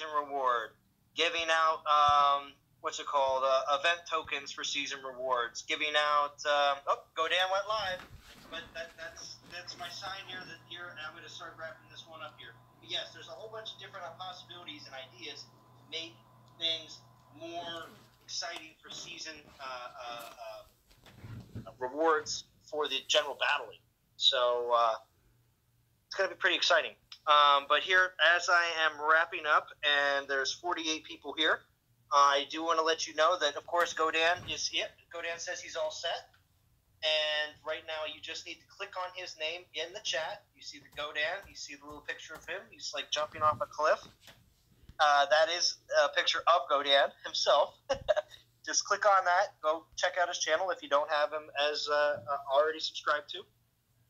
season reward, giving out event tokens for season rewards, giving out. Godan went live, but that's my sign here that I'm going to start wrapping this one up here. But yes, there's a whole bunch of different possibilities and ideas to make things more exciting for season rewards for the general battling. So it's going to be pretty exciting. But here, as I am wrapping up, and there's 48 people here, I do want to let you know that, of course, Godan is it. Godan says he's all set. And right now, you just need to click on his name in the chat. You see the Godan. You see the little picture of him. He's like jumping off a cliff. That is a picture of Godan himself. Just click on that. Go check out his channel if you don't have him as already subscribed to.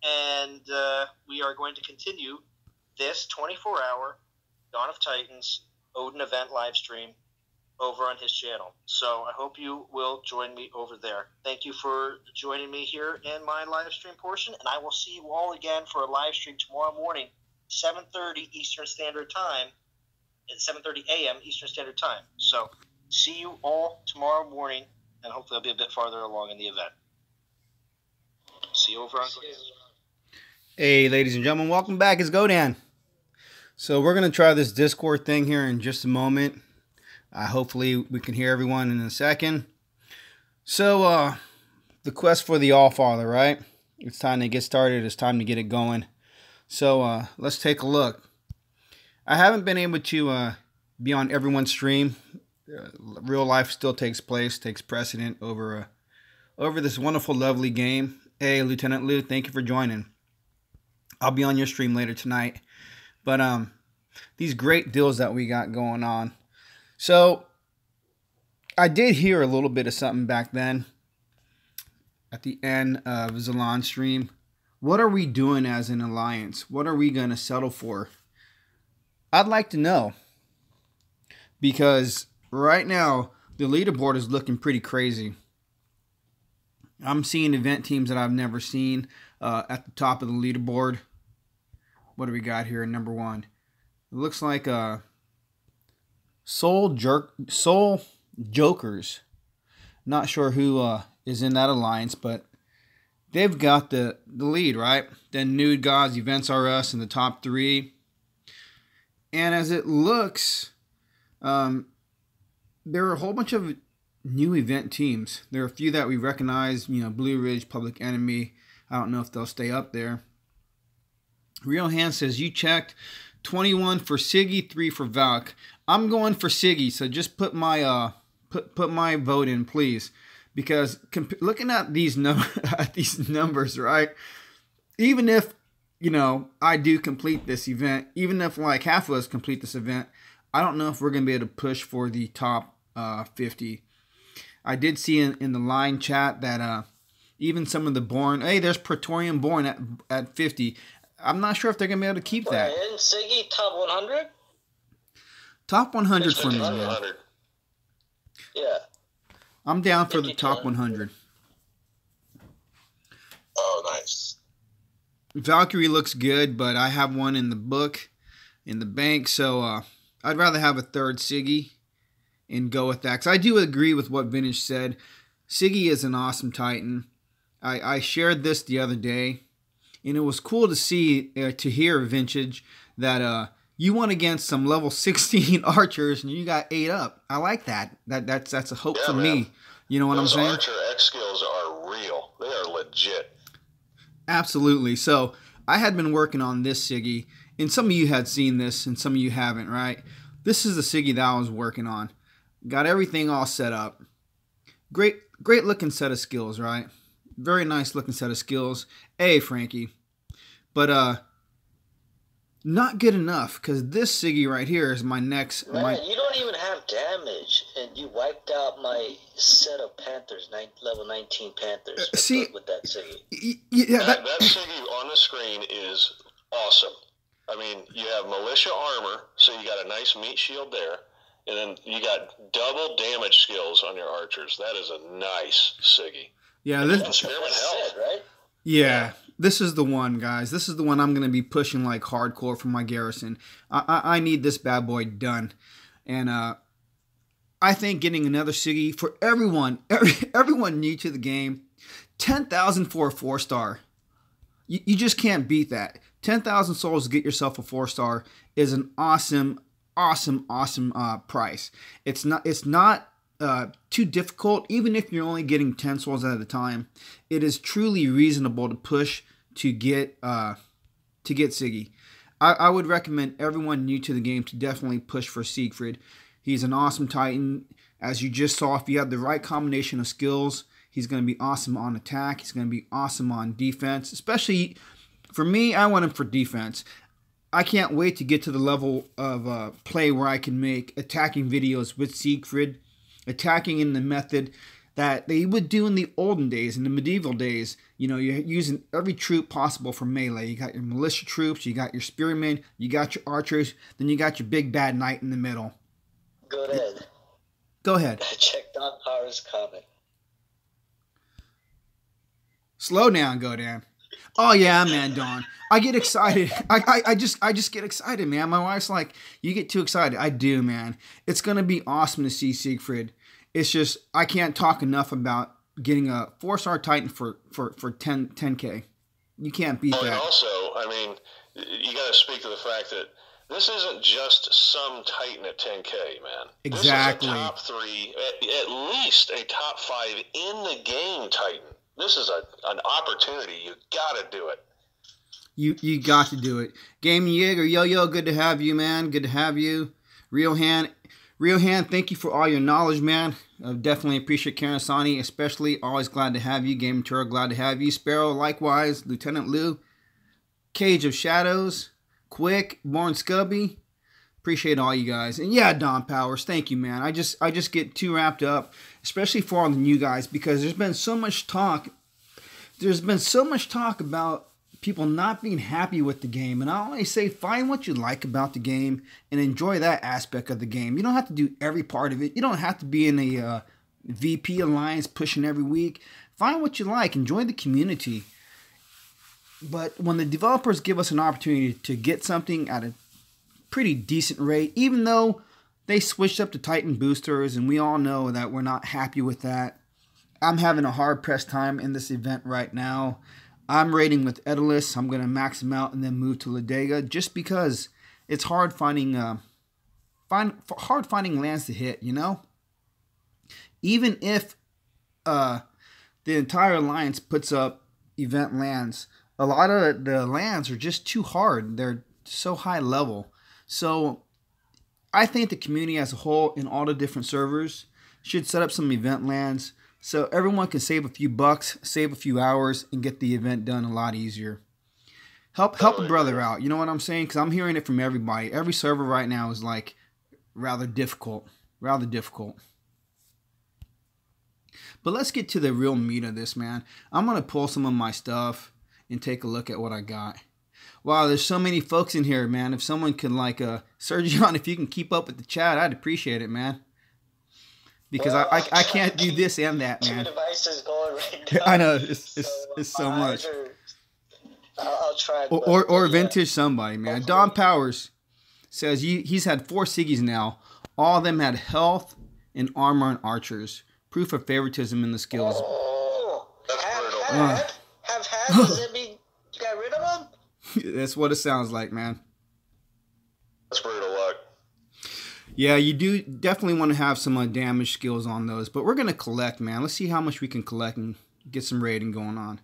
And we are going to continue this 24-hour Dawn of Titans Odin event live stream over on his channel. So I hope you will join me over there. Thank you for joining me here in my live stream portion, and I will see you all again for a live stream tomorrow morning, 7:30 Eastern Standard Time, at 7:30 a.m. Eastern Standard Time. So see you all tomorrow morning, and hopefully I'll be a bit farther along in the event. See you over on Godan. Hey, ladies and gentlemen, welcome back. It's Godan. So we're going to try this Discord thing here in just a moment. Hopefully we can hear everyone in a second. So the quest for the Allfather, right? It's time to get started. It's time to get it going. So let's take a look. I haven't been able to be on everyone's stream. Real life still takes precedent over this wonderful, lovely game. Hey, Lieutenant Lou, thank you for joining. I'll be on your stream later tonight. But these great deals that we got going on. So I did hear a little bit of something back then at the end of Zalon's stream. What are we doing as an alliance? What are we going to settle for? I'd like to know. Because right now, the leaderboard is looking pretty crazy. I'm seeing event teams that I've never seen at the top of the leaderboard. What do we got here in number 1? It looks like Soul Jokers. Not sure who is in that alliance, but they've got the lead, right? Then Nude Gods, Events R Us in the top 3. And as it looks, there are a whole bunch of new event teams. There are a few that we recognize, Blue Ridge, Public Enemy. I don't know if they'll stay up there. Real Hand says, you checked 21 for Siggy, 3 for Valk. I'm going for Siggy, so just put my put my vote in, please. Because looking at these numbers, right? Even if, I do complete this event, even if like half of us complete this event, I don't know if we're going to be able to push for the top 50. I did see in the line chat that even some of the Born, hey, there's Praetorian Born at 50. I'm not sure if they're going to be able to keep that. Isn't Siggy top 100? Top 100 for me. 100. Yeah. I'm down for the top 100. Oh, nice. Valkyrie looks good, but I have one in the book, in the bank, so I'd rather have a third Siggy and go with that. Because I do agree with what Vintage said. Siggy is an awesome Titan. I shared this the other day. And it was cool to see, to hear, Vintage, that you went against some level 16 archers and you got 8 up. I like that. That's a hope for me. You know what I'm saying? Those archer X skills are real. They are legit. Absolutely. So I had been working on this Siggy, and some of you had seen this, and some of you haven't, right? This is the Siggy that I was working on. Got everything all set up. Great looking set of skills, right? Very nice looking set of skills. Hey, Frankie. But not good enough, because this Siggy right here is my next. Man, you don't even have damage, and you wiped out my set of Panthers, level 19 Panthers. See, with that Siggy. Yeah, that Siggy on the screen is awesome. I mean, you have militia armor, so you got a nice meat shield there, and then you got double damage skills on your archers. That is a nice Siggy. Yeah, this experiment health, right? Yeah, This is the one, guys. This is the one I'm going to be pushing like hardcore for my garrison. I need this bad boy done. And I think getting another city for everyone new to the game, 10,000 for a 4-star. You just can't beat that. 10,000 souls to get yourself a 4-star is an awesome price. It's not too difficult, even if you're only getting 10 souls at a time. It is truly reasonable to push to get Siggy. I would recommend everyone new to the game to definitely push for Siegfried. He's an awesome Titan. As you just saw, if you have the right combination of skills, he's going to be awesome on attack. He's going to be awesome on defense. Especially, for me, I want him for defense. I can't wait to get to the level of play where I can make attacking videos with Siegfried. Attacking in the method that they would do in the olden days, in the medieval days. You know, you're using every troop possible for melee. You got your militia troops, you got your spearmen, you got your archers, then you got your big bad knight in the middle. Godan. Go ahead. Check Don Power's comment. Slow down, Godan. Oh yeah, man, Don. I get excited. I just get excited, man. My wife's like, you get too excited. I do, man. It's gonna be awesome to see Siegfried. It's just I can't talk enough about getting a 4-star Titan for 10K. You can't beat that. And also, I mean, you got to speak to the fact that this isn't just some Titan at 10K, man. Exactly. This is a top 3, at least a top 5 in the game Titan. This is an opportunity. You got to do it. You got to do it. Gaming Jaeger, yo, good to have you, man. Good to have you. Real Hand, thank you for all your knowledge, man. I definitely appreciate Karasani, especially. Always glad to have you. Game Tour, glad to have you. Sparrow, likewise. Lieutenant Lou. Cage of Shadows. Quick. Born Scubby. Appreciate all you guys. And yeah, Don Powers, thank you, man. I just get too wrapped up, especially for all the new guys, because there's been so much talk. There's been so much talk about people not being happy with the game. And I always say, find what you like about the game and enjoy that aspect of the game. You don't have to do every part of it. You don't have to be in a VP alliance pushing every week. Find what you like. Enjoy the community. But when the developers give us an opportunity to get something at a pretty decent rate, even though they switched up to Titan boosters and we all know that we're not happy with that. I'm having a hard-pressed time in this event right now. I'm raiding with Edalus. I'm going to max him out and then move to Ladega just because it's hard finding lands to hit, you know? Even if the entire alliance puts up event lands, a lot of the lands are just too hard. They're so high level. So I think the community as a whole in all the different servers should set up some event lands so everyone can save a few bucks, save a few hours, and get the event done a lot easier. Help a brother out. You know what I'm saying? Because I'm hearing it from everybody. Every server right now is like rather difficult. But let's get to the real meat of this, man. I'm going to pull some of my stuff and take a look at what I got. Wow, there's so many folks in here, man. If someone could like Sergio on, if you can keep up with the chat, I'd appreciate it, man. Because well, I can't do this and that, man. 2 devices going right now. I know it's so much. I'll try. Or vintage somebody, man. Hopefully. Don Powers says he's had 4 Siggies now. All of them had health and armor and archers. Proof of favoritism in the skills. Oh, have does that mean you got rid of them? That's what it sounds like, man. That's brutal luck. Yeah, you do definitely want to have some damage skills on those. But we're going to collect, man. Let's see how much we can collect and get some raiding going on.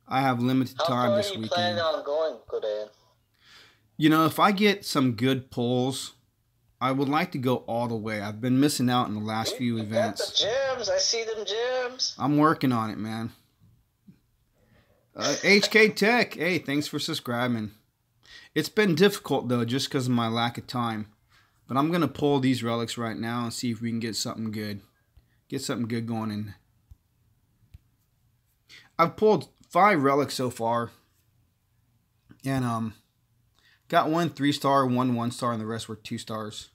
I have limited time this weekend. How far are you planning on going, Godan? You know, if I get some good pulls, I would like to go all the way. I've been missing out in the last few events. Got the gems. I see them gems. I'm working on it, man. HK Tech, hey, thanks for subscribing. It's been difficult, though, just because of my lack of time. But I'm going to pull these relics right now and see if we can get something good. Get something good going in. I've pulled 5 relics so far. And got 1 3-star, 1 1-star, and the rest were 2 stars.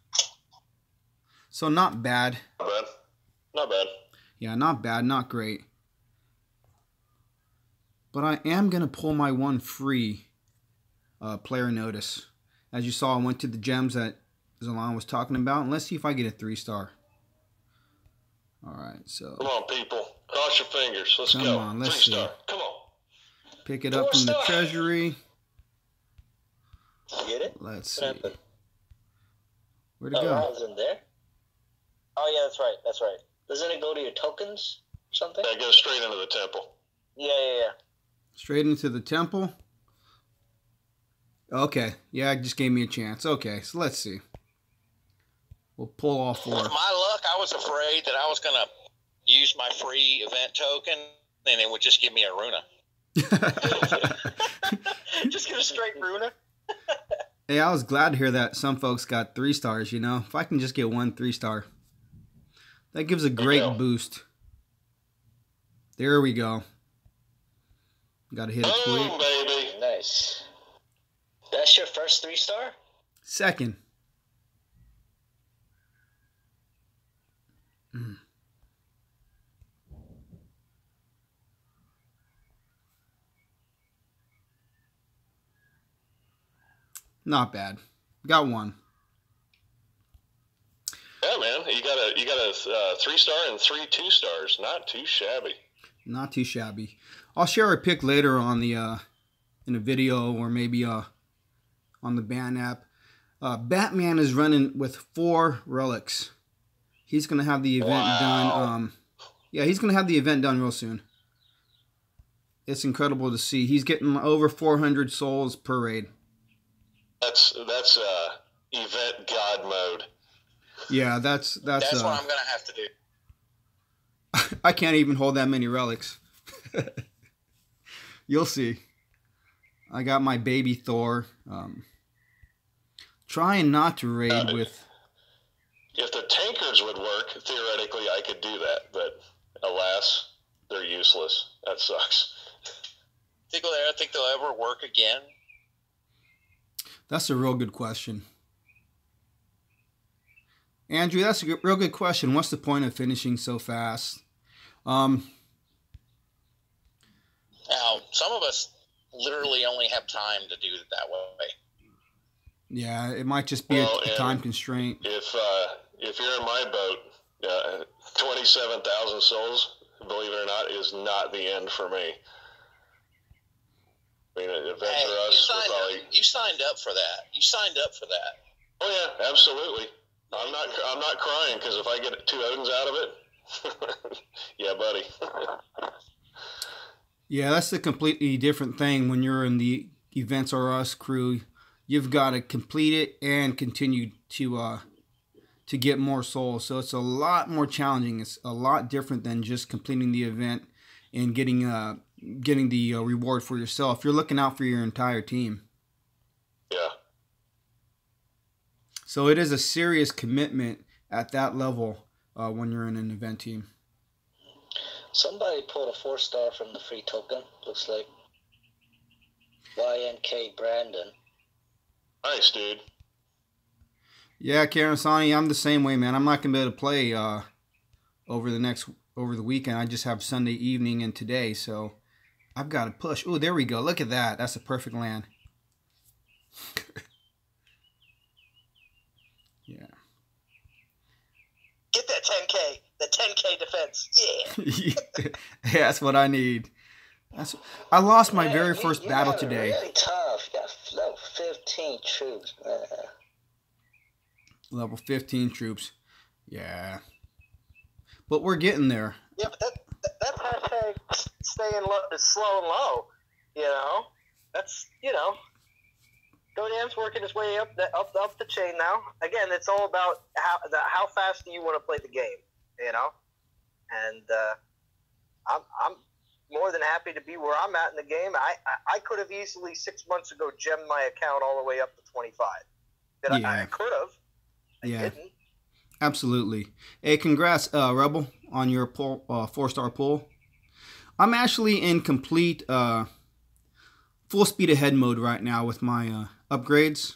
So not bad. Not bad. Not bad. Yeah, not bad, not great. But I am going to pull my one free player notice. As you saw, I went to the gems that Zalon was talking about. And let's see if I get a 3-star. Alright, so. Come on, people. Cross your fingers. Let's go. Come on, let's see. 3-star. Come on. Pick it up from the treasury. Get it? Let's see. Where'd it Oh, go? that was in there? Oh, yeah, that's right. That's right. Doesn't it go to your tokens or something? That goes straight into the temple. Yeah. Straight into the temple. Okay. Yeah, it just gave me a chance. Okay, so let's see. We'll pull all 4. With my luck, I was afraid that I was going to use my free event token, and it would just give me a Runa. Just get a straight Runa. Hey, I was glad to hear that some folks got 3 stars, you know. If I can just get 1 3-star. That gives a great boost. There we go. Got to hit it quick. Boom, baby. Nice. That's your first 3-star? Second. Not bad. Got 1. Yeah, man. You got a 3-star and 3 2-stars. Not too shabby. Not too shabby. I'll share a pic later on the in a video or maybe on the band app. Batman is running with 4 relics. He's gonna have the event done. Yeah, he's gonna have the event done real soon. It's incredible to see. He's getting over 400 souls per raid. That's event god mode. Yeah, that's That's what I'm going to have to do. I can't even hold that many relics. You'll see. I got my baby Thor. Trying not to raid with. If the tankards would work, theoretically, I could do that. But alas, they're useless. That sucks. Think they'll ever work again? That's a real good question. Andrew, that's a real good question. What's the point of finishing so fast? Now, some of us literally only have time to do it that way. Yeah, it might just be a time constraint. If you're in my boat, 27,000 souls, believe it or not, is not the end for me. I mean, you signed up for that. You signed up for that. Oh yeah, absolutely. I'm not crying because if I get 2 Odins out of it, yeah, buddy. Yeah, that's a completely different thing when you're in the Events R Us crew. You've got to complete it and continue to get more souls. So it's a lot more challenging. It's a lot different than just completing the event and getting the reward for yourself. You're looking out for your entire team. Yeah. So it is a serious commitment at that level when you're in an event team. Somebody pulled a 4-star from the free token. Looks like YNK Brandon. Nice, dude. Yeah, Karen Sani, I'm the same way, man. I'm not gonna be able to play over the weekend. I just have Sunday evening and today, so I've got to push. Oh, there we go. Look at that. That's a perfect land. Yeah. Get that 10K. The 10K defense. Yeah. Yeah, that's what I need. I lost my very first battle today. Really tough. You got level 15 troops, man. Level 15 troops. Yeah. But we're getting there. Yeah, but that's hashtag staying slow and low. You know, that's Godan's working his way up the chain now. Again, it's all about how fast do you want to play the game. You know, and I'm more than happy to be where I'm at in the game. I could have easily 6 months ago gemmed my account all the way up to 25. I could have. I didn't. Absolutely. Hey, congrats, Rebel, on your 4-star pull. I'm actually in complete full speed ahead mode right now with my upgrades.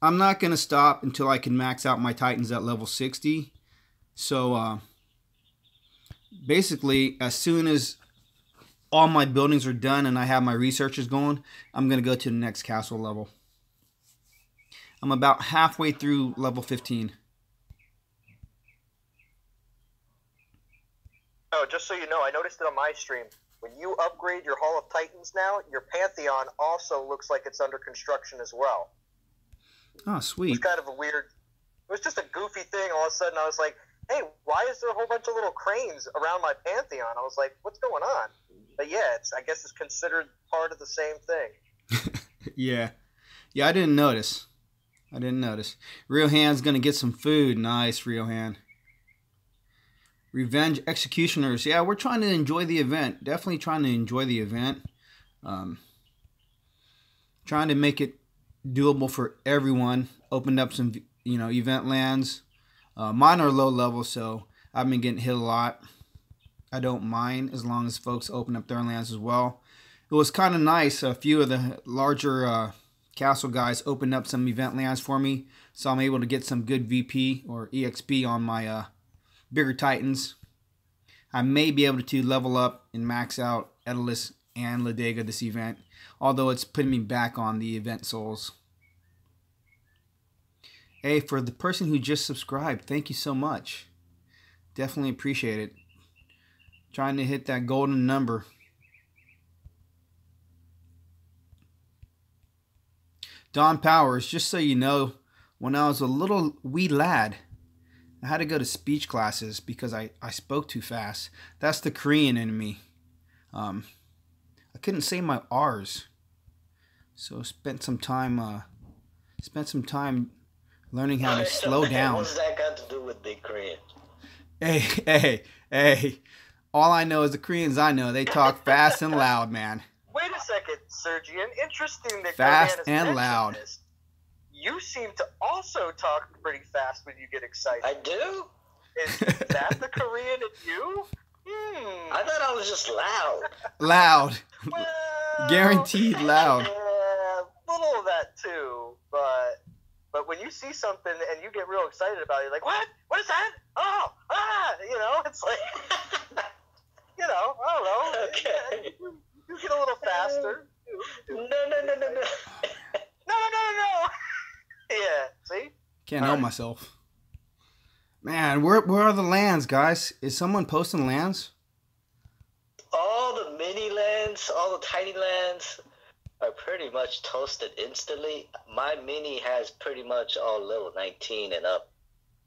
I'm not going to stop until I can max out my Titans at level 60. So basically, as soon as all my buildings are done and I have my researches going, I'm going to go to the next castle level. I'm about halfway through level 15. Oh, just so you know, I noticed it on my stream. When you upgrade your Hall of Titans now, your Pantheon also looks like it's under construction as well. Oh, sweet. It's kind of a weird... It was just a goofy thing. All of a sudden, I was like, hey, why is there a whole bunch of little cranes around my Pantheon? I was like, what's going on? But yeah, I guess it's considered part of the same thing. Yeah. Yeah, I didn't notice. Real Hand's going to get some food. Nice, Real Hand. Revenge Executioners. Yeah, we're trying to enjoy the event. Definitely trying to enjoy the event. Trying to make it doable for everyone. Opened up some, event lands. Mine are low level, so I've been getting hit a lot. I don't mind as long as folks open up their lands as well. It was kind of nice. A few of the larger castle guys opened up some event lands for me, so I'm able to get some good VP or EXP on my bigger Titans. I may be able to level up and max out Edelus and Ladega this event, although it's putting me back on the event souls. Hey, for the person who just subscribed, thank you so much. Definitely appreciate it. Trying to hit that golden number. Don Powers, just so you know, when I was a little wee lad, I had to go to speech classes because I spoke too fast. That's the Korean in me. I couldn't say my R's, so spent some time learning how to slow down. What's that got to do with the Korean? Hey! All I know is the Koreans I know. They talk fast and loud, man. Wait a second, Sergian. Interesting that fast Godan has and loud. this. You seem to also talk pretty fast when you get excited. I do? Is that the Korean in you? I thought I was just loud. Loud. Well, Guaranteed loud. Yeah, a little of that too, but when you see something and you get real excited about it, you're like, what? What is that? Oh, it's like, I don't know. Okay. You get a little faster. No. No. Yeah, see? Can't help myself. Man, where are the lands, guys? Is someone posting lands? All the mini lands, all the tiny lands are pretty much toasted instantly. My mini has pretty much all level 19 and up.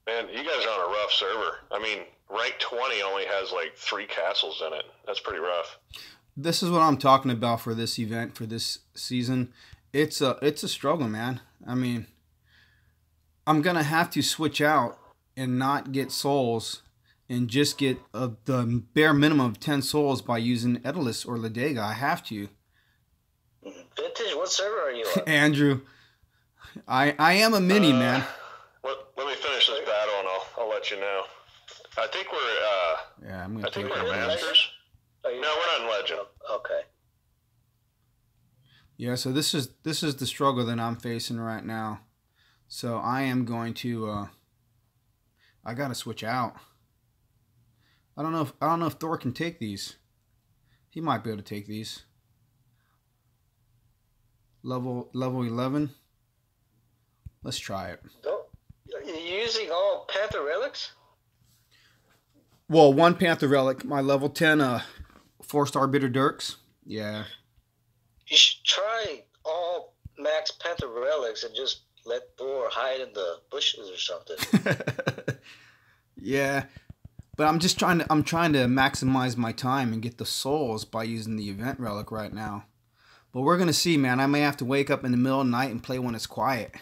Man, you guys are on a rough server. I mean, rank 20 only has like 3 castles in it. That's pretty rough. This is what I'm talking about for this event, for this season. It's a struggle, man. I mean, I'm going to have to switch out and not get souls and just get the bare minimum of 10 souls by using Edelus or Ladega. I have to. Vintage, what server are you on? Andrew, I am a mini, man. Let me finish this battle and I'll let you know. I think we're Yeah, I'm gonna I think take we're it. masters. No, No, we're not in legend. Okay. Yeah, so this is the struggle that I'm facing right now. So I am going to I gotta switch out. I don't know if Thor can take these. He might be able to take these. Level 11. Let's try it. You're using all Panther relics? Well, one Panther relic, my level 10 4-star Bitter Dirks. Yeah. You should try all max Panther relics and just let Thor hide in the bushes or something. Yeah. But I'm trying to maximize my time and get the souls by using the event relic right now. But we're going to see, man. I may have to wake up in the middle of the night and play when it's quiet.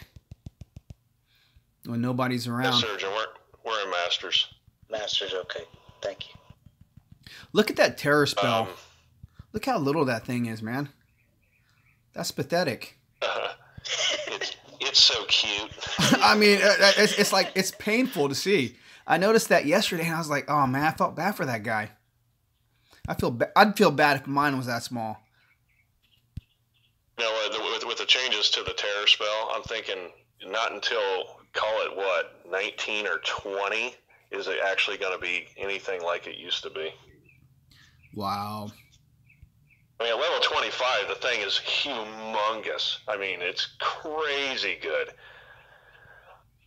When nobody's around. Yes, Surgeon, we're in masters. Masters, okay. Thank you. Look at that terror spell. Look how little that thing is, man. That's pathetic. It's so cute. I mean, it's like, it's painful to see. I noticed that yesterday, and I was like, oh, man, I felt bad for that guy. I'd feel bad if mine was that small. No, with the changes to the terror spell, I'm thinking not until, call it what, 19 or 20 is it actually going to be anything like it used to be. Wow. I mean, at level 25, the thing is humongous. I mean, it's crazy good.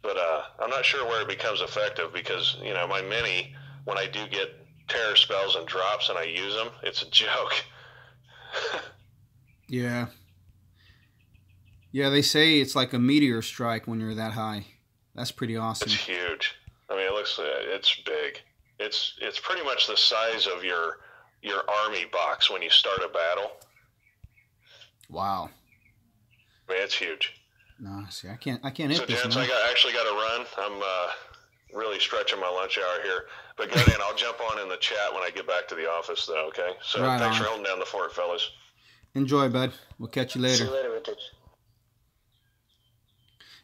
But I'm not sure where it becomes effective because, you know, my mini, when I do get terror spells and drops and I use them, it's a joke. Yeah. Yeah, they say it's like a meteor strike when you're that high. That's pretty awesome. It's huge. I mean, it's big. It's pretty much the size of your army box when you start a battle. Wow. I mean, it's huge. No, see, I can't hit So, this. gents, No. I actually got to run. I'm really stretching my lunch hour here. But Godan, I'll jump on in the chat when I get back to the office, though. Okay. So Right thanks on. for holding down the fort, fellas. Enjoy, bud. We'll catch you later. See you later, Vintage.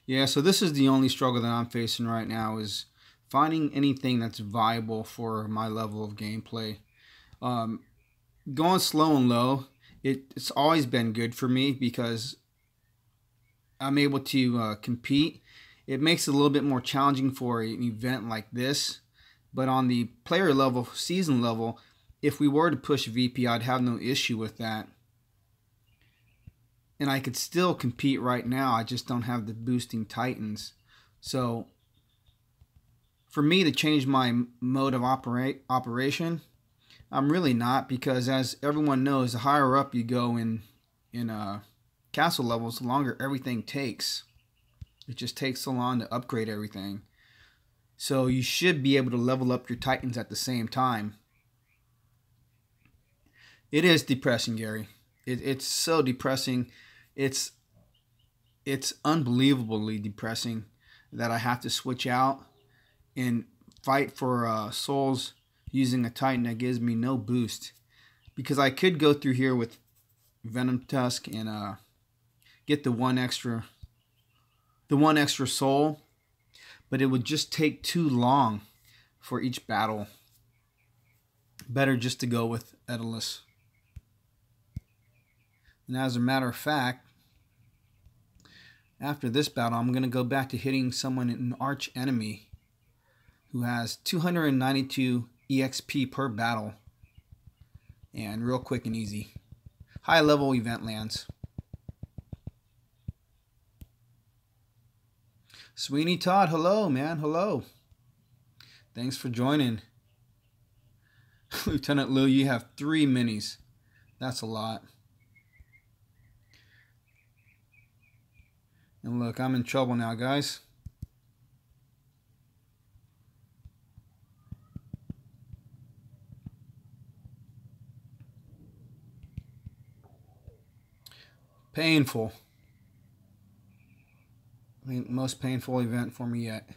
Yeah, so this is the only struggle that I'm facing right now is finding anything that's viable for my level of gameplay. Going slow and low, it's always been good for me because I'm able to compete. It makes it a little bit more challenging for an event like this. But on the player level, season level, if we were to push VP, I'd have no issue with that. And I could still compete right now. I just don't have the boosting Titans. So for me to change my mode of operation, I'm really not, because as everyone knows, the higher up you go in castle levels, the longer everything takes. It just takes so long to upgrade everything. So you should be able to level up your Titans at the same time. It is depressing, Gary. It's so depressing. It's unbelievably depressing that I have to switch out and fight for souls using a Titan that gives me no boost. Because I could go through here with Venom Tusk and get the one extra soul, but it would just take too long for each battle. Better just to go with Daedalus. And as a matter of fact, after this battle, I'm going to go back to hitting an arch enemy who has 292 EXP per battle. And real quick and easy. High level event lands. Sweeney Todd, hello, man. Hello. Thanks for joining. Lieutenant Lou, you have 3 minis. That's a lot. And look, I'm in trouble now, guys. Painful. I think most painful event for me yet.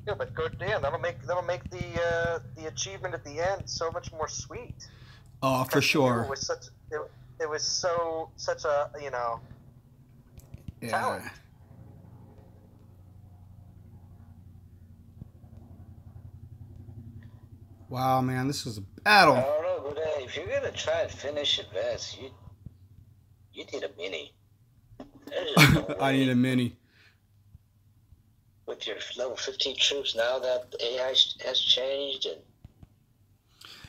Yeah, but Godan, that'll make the achievement at the end so much more sweet. Oh, for sure. It was such a talent. Wow, man, this is a battle. I don't know, but if you're gonna try and finish advance, you need a mini. No I need a mini. With your level 15 troops now that the AI has changed, and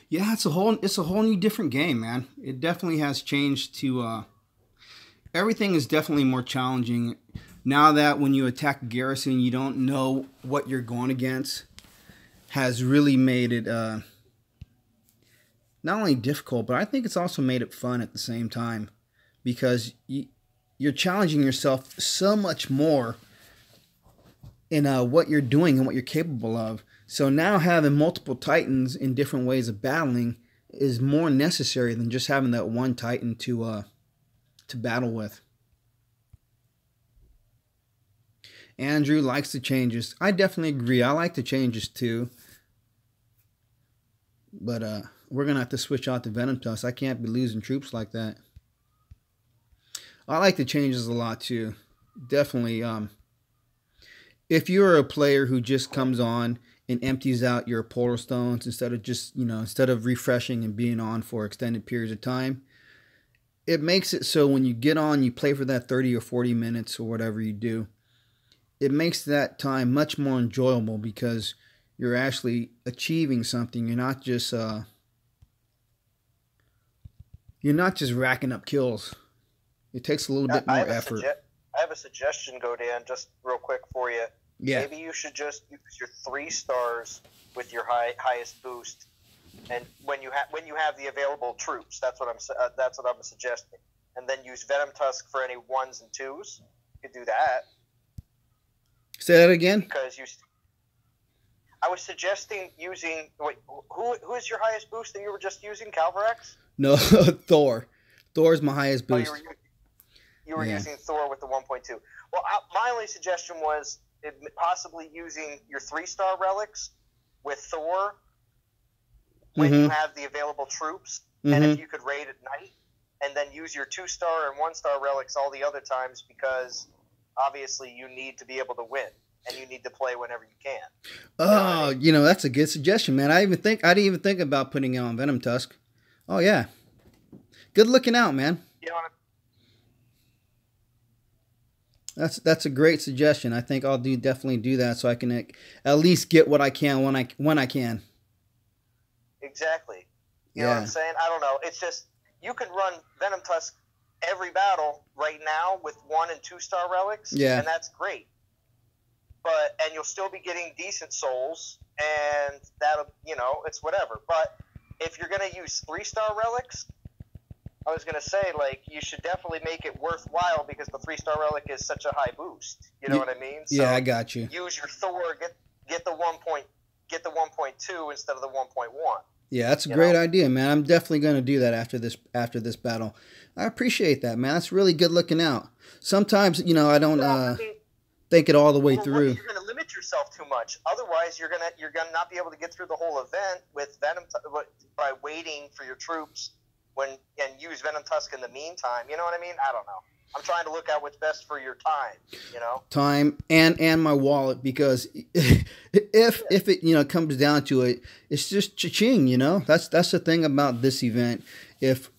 yeah, it's a whole new different game, man. It definitely has changed to everything is definitely more challenging now that when you attack a garrison, you don't know what you're going against. Has really made it not only difficult, but I think it's also made it fun at the same time, because you're challenging yourself so much more in what you're doing and what you're capable of. So now having multiple Titans in different ways of battling is more necessary than just having that one Titan to battle with. Andrew likes the changes. I definitely agree. I like the changes too. But we're going to have to switch out to Venom Tusk. I can't be losing troops like that. I like the changes a lot too. Definitely. If you're a player who just comes on and empties out your portal stones instead of refreshing and being on for extended periods of time, it makes it so when you get on, you play for that 30 or 40 minutes or whatever you do, it makes that time much more enjoyable because you're actually achieving something. You're not just racking up kills. It takes a little bit more effort. I have a suggestion, Godan, just real quick for you. Yeah. Maybe you should just use your 3 stars with your highest boost, and when you have the available troops, that's what I'm suggesting. And then use Venom Tusk for any 1s and 2s. You could do that. Say that again. Because I was suggesting using. Wait, who is your highest boost that you were just using? Calvarex? No, Thor. Thor's my highest boost. Oh, you were using Thor with the 1.2. Well, my only suggestion was possibly using your 3-star relics with Thor when you have the available troops, and if you could raid at night, and then use your 2-star and 1-star relics all the other times, because obviously you need to be able to win, and you need to play whenever you can. Oh, that's a good suggestion, man. I didn't even think about putting it on Venom Tusk. Oh yeah, good looking out, man. You know what That's a great suggestion. I think I'll definitely do that so I can at least get what I can when I can. Exactly. You know what I'm saying? I don't know. It's just you can run Venom Tusk every battle right now with 1 and 2-star relics, and that's great. And you'll still be getting decent souls, and that'll it's whatever. But if you're gonna use 3-star relics, I was gonna say you should definitely make it worthwhile because the 3-star relic is such a high boost. You know what I mean? So yeah, I got you. Use your Thor, get the 1.2 instead of the 1.1. Yeah, that's a great idea, man. I'm definitely going to do that after this battle. I appreciate that, man. That's really good looking out. Sometimes, I don't think it all the way through. You're going to limit yourself too much. Otherwise, you're gonna not be able to get through the whole event with Venom by waiting for your troops and use Venom Tusk in the meantime. You know what I mean? I don't know. I'm trying to look out what's best for your time, Time and my wallet, because if it comes down to it, it's just cha-ching, That's the thing about this event. If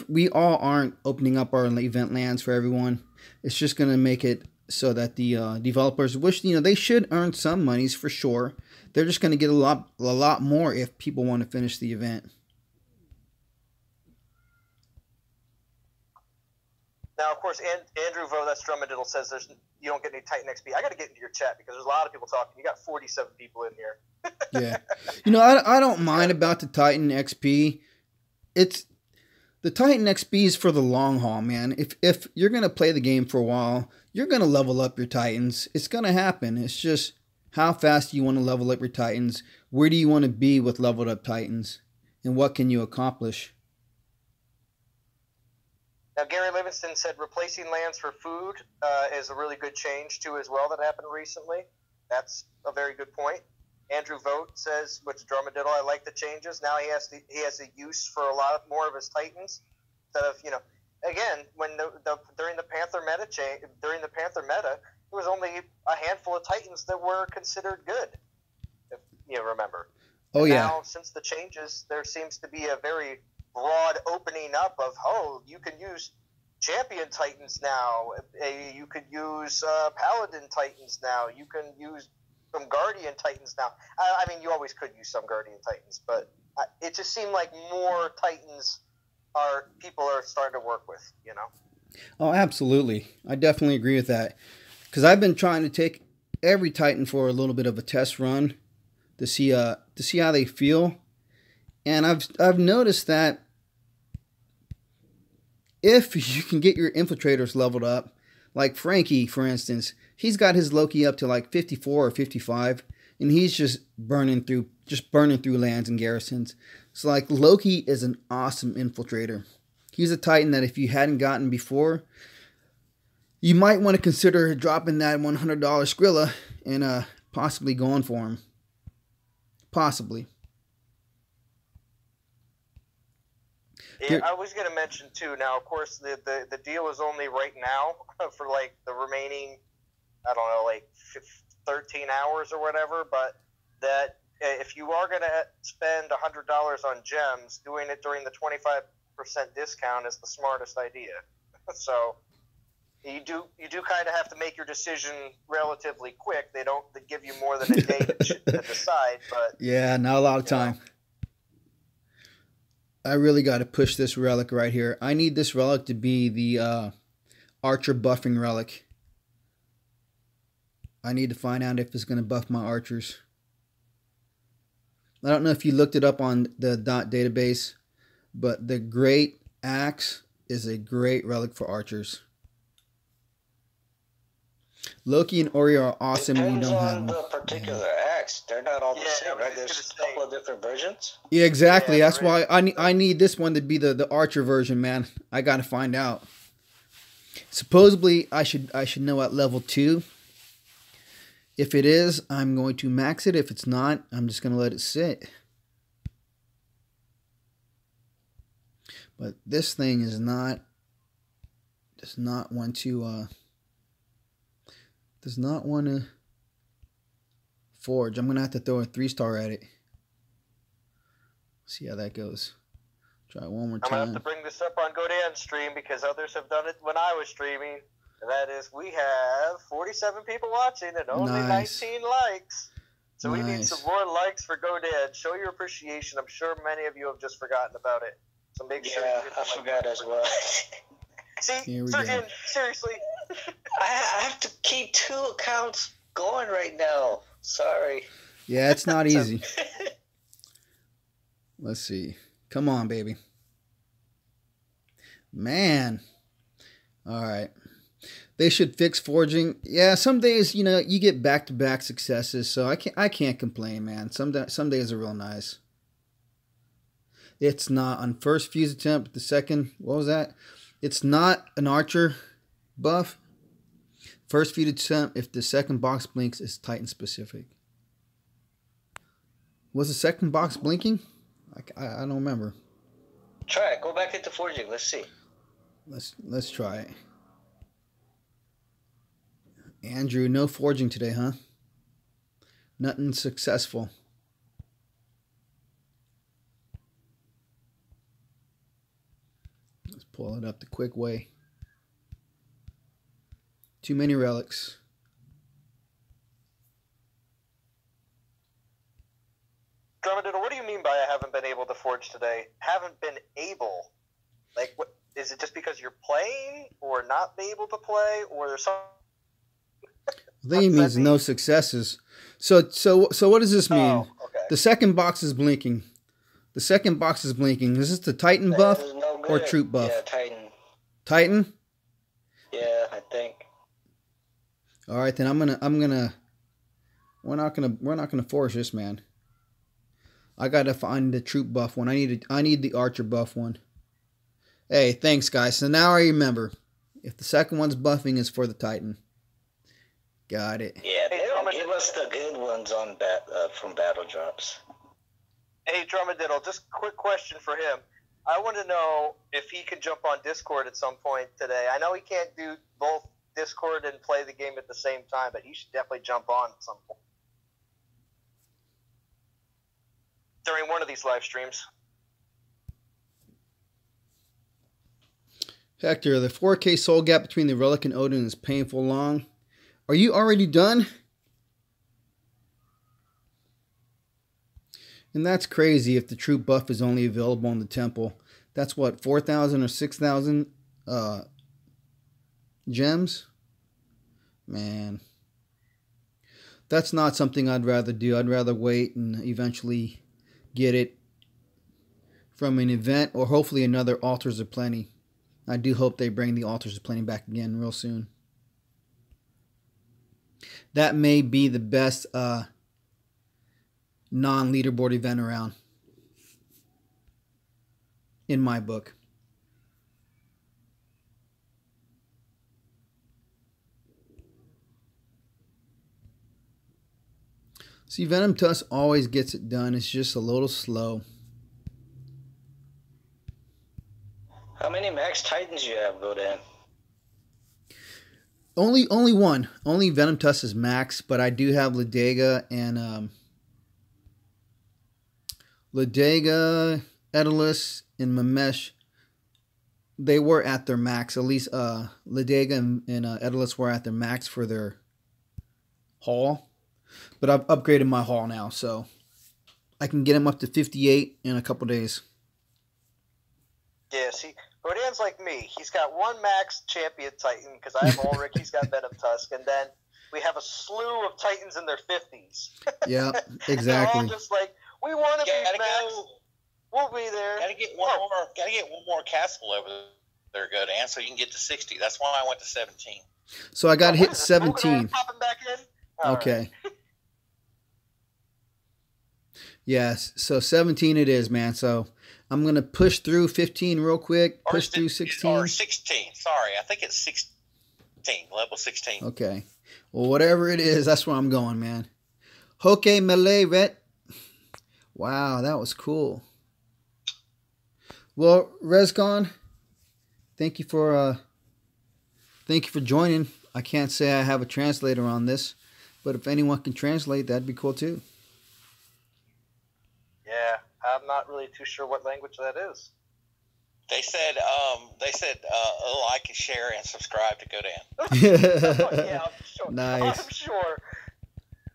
we all aren't opening up our event lands for everyone, it's just going to make it so that the developers, which they should earn some monies for sure, they're just going to get a lot more if people want to finish the event. Now, of course, Andrew Vo, that's Drumadiddle, says you don't get any Titan XP. I got to get into your chat because there's a lot of people talking. You got 47 people in here. Yeah. I don't mind about the Titan XP. The Titan XP is for the long haul, man. If you're going to play the game for a while, you're going to level up your Titans. It's going to happen. It's just how fast do you want to level up your Titans? Where do you want to be with leveled up Titans? And what can you accomplish? Now, Gary Livingston said replacing lands for food is a really good change, too, as well, that happened recently. That's a very good point. Andrew Vogt says, with Drumadiddle, I like the changes. Now he has a use for a lot more of his Titans. Instead of, again, when during the Panther meta, there was only a handful of Titans that were considered good, if you remember. Oh, yeah. Now, since the changes, there seems to be a very broad opening up of, you can use Champion Titans now. You could use Paladin Titans now. You can use some Guardian Titans now. I mean, you always could use some Guardian Titans, but it just seemed like more Titans people are starting to work with, Oh, absolutely. I definitely agree with that. Because I've been trying to take every Titan for a little bit of a test run to see how they feel. And I've noticed that if you can get your infiltrators leveled up, like Frankie, for instance, he's got his Loki up to like 54 or 55, and he's just burning through lands and garrisons. So like Loki is an awesome infiltrator. He's a Titan that if you hadn't gotten before, you might want to consider dropping that $100 Skrilla and possibly going for him. Possibly. Yeah, I was going to mention too. Now, of course, the deal is only right now for like the remaining, I don't know, like 13 hours or whatever. But that if you are going to spend $100 on gems, doing it during the 25 discount is the smartest idea. So you do kind of have to make your decision relatively quick. They give you more than a day to decide, but yeah, not a lot of time. I really got to push this relic right here. I need this relic to be the archer buffing relic. I need to find out if it's going to buff my archers. I don't know if you looked it up on the database, but the Great Axe is a great relic for archers. Loki and Ori are awesome when you don't have them. Depends on the particular axe. They're not all the same, right? There's a couple of different versions. Yeah, exactly. That's why I need this one to be the archer version, man. I got to find out. Supposedly, I should know at level 2. If it is, I'm going to max it. If it's not, I'm just going to let it sit. But this thing does not want to forge. I'm going to have to throw a 3-star at it. See how that goes. Try one more time. I'm going to have to bring this up on Godan stream because others have done it when I was streaming. And that is, we have 47 people watching and only 19 likes. So we need some more likes for Godan. Show your appreciation. I'm sure many of you have just forgotten about it. So make sure. Yeah, I forgot as well. See, Surgeon, seriously. I have to keep 2 accounts going right now. Sorry. Yeah, it's not easy. Let's see. Come on, baby. Man. All right. They should fix forging. Yeah, some days, you get back-to-back successes, so I can't complain, man. Some days are real nice. It's not on first fuse attempt, the second, what was that? It's not an archer buff. First fuse attempt, if the second box blinks, it's Titan specific. Was the second box blinking? I don't remember. Try it. Go back into forging. Let's see. Let's try it. Andrew, no forging today, huh? Nothing successful. Let's pull it up the quick way. Too many relics. Drumadiddle, what do you mean by I haven't been able to forge today? Haven't been able? Like, what is it? Just because you're playing, or not be able to play, or there's something? I think it means no successes. So what does this mean? Oh, okay. The second box is blinking. The second box is blinking. Is this the Titan buff or troop buff? Yeah, Titan. Titan? Yeah, I think. All right, then we're not gonna force this, man. I gotta find the troop buff one. I need the archer buff one. Hey, thanks guys. So now I remember. If the second one's buffing, it's for the Titan. Got it. Yeah, they don't give us the good ones on from battle drops. Hey, Drumadiddle, just quick question for him. I want to know if he could jump on Discord at some point today. I know he can't do both Discord and play the game at the same time, but he should definitely jump on at some point during one of these live streams. Hector, the 4K soul gap between the Relic and Odin is painful long. Are you already done? And that's crazy if the troop buff is only available in the temple. That's what, 4,000 or 6,000 gems? Man. That's not something I'd rather do. I'd rather wait and eventually get it from an event or hopefully another Altars of Plenty. I do hope they bring the Altars of Plenty back again real soon. That may be the best non-leaderboard event around, in my book. See, Venom Tusk always gets it done. It's just a little slow. How many max Titans do you have, Godan? Only one. Only Venom Tusk is max, but I do have Ladega and Ladega, Edalus, and Mamesh they were at their max. At least Ladega and Edelus were at their max for their haul. But I've upgraded my haul now, so I can get them up to 58 in a couple days. Yeah, see, Godan's like me. He's got one max champion Titan, because I have Ulrich, he's got Venom Tusk, and then we have a slew of Titans in their 50s. Yeah, exactly. They're all just like, we want to be max. We'll be there. Gotta get one more castle over there, Godan, so you can get to 60. That's why I went to 17. So I got to hit 17. Popping back in? Okay. Right. Yes, so 17 it is, man. So I'm going to push through 15 real quick, push through 16. Or 16, sorry. I think it's 16, level 16. Okay. Well, whatever it is, that's where I'm going, man. Hoke Melee Vet. Wow, that was cool. Well, Rescon, thank you for joining. I can't say I have a translator on this, but if anyone can translate, that'd be cool too. Yeah, I'm not really too sure what language that is. They said like, share, and subscribe to Godan. Yeah, I'm sure. Nice. I'm sure.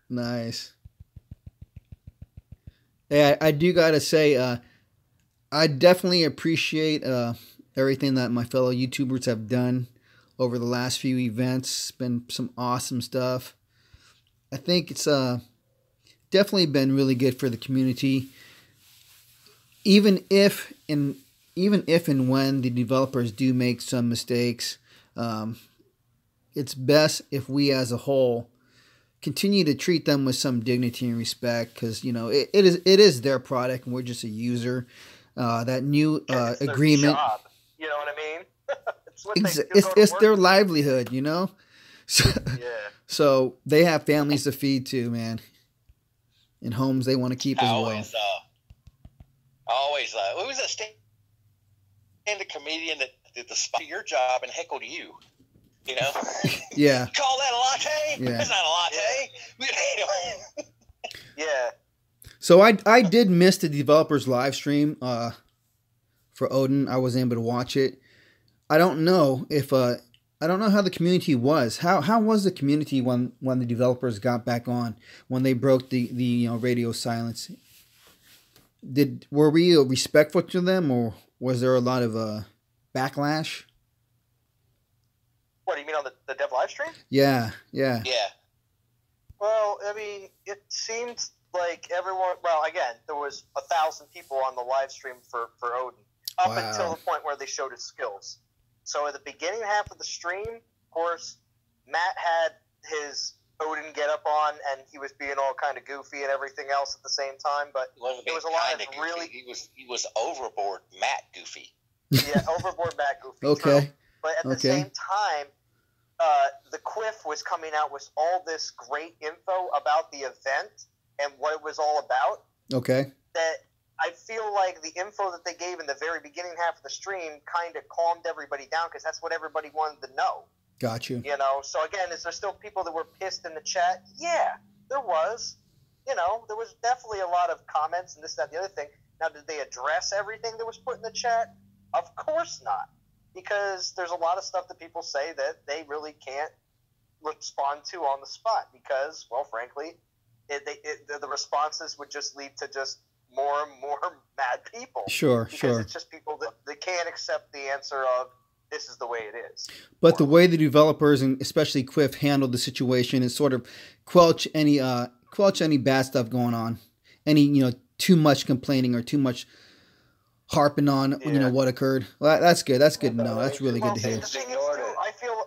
Nice. Hey, I do gotta say, I definitely appreciate everything that my fellow YouTubers have done over the last few events. It's been some awesome stuff. I think it's definitely been really good for the community. Even if and when the developers do make some mistakes, it's best if we as a whole continue to treat them with some dignity and respect, because it is their product and we're just a user. That new agreement, job, you know what I mean? it's their livelihood, So, yeah. So they have families to feed too, man, and homes they want to keep as well. Always, who was that stand-up comedian that did the spot of your job and heckled you? Yeah. Call that a latte? Yeah. That's not a latte. Yeah. So I did miss the developers live stream for Odin. I wasn't able to watch it. I don't know if I don't know how the community was. How was the community when the developers got back on, when they broke the radio silence? Were we respectful to them, or was there a lot of backlash? What do you mean on the dev live stream? Yeah. Well, I mean, it seemed like everyone. Well, again, there was 1,000 people on the live stream for Odin up until the point where they showed his skills. So at the beginning half of the stream, of course, Matt had his Odin get up on, and he was being all kind of goofy and everything else at the same time. But there was a lot of goofy. really. He was overboard Matt goofy. Yeah, overboard Matt goofy. Okay. True. But at the same time, the Quiff was coming out with all this great info about the event and what it was all about. Okay. That I feel like the info that they gave in the very beginning half of the stream kind of calmed everybody down, because that's what everybody wanted to know. Got you. So again, is there still people that were pissed in the chat? Yeah, there was. There was definitely a lot of comments and this, that, and the other thing. Now, did they address everything that was put in the chat? Of course not. Because there's a lot of stuff that people say that they really can't respond to on the spot, because, well, frankly, the responses would just lead to just more and more mad people. Sure. It's just people that can't accept the answer of, this is the way it is. But the way the developers, and especially Quiff, handled the situation is sort of quench any bad stuff going on, any too much complaining or too much harping on what occurred. Well, that's good. That's good to know. That's really good to hear. The thing is, too,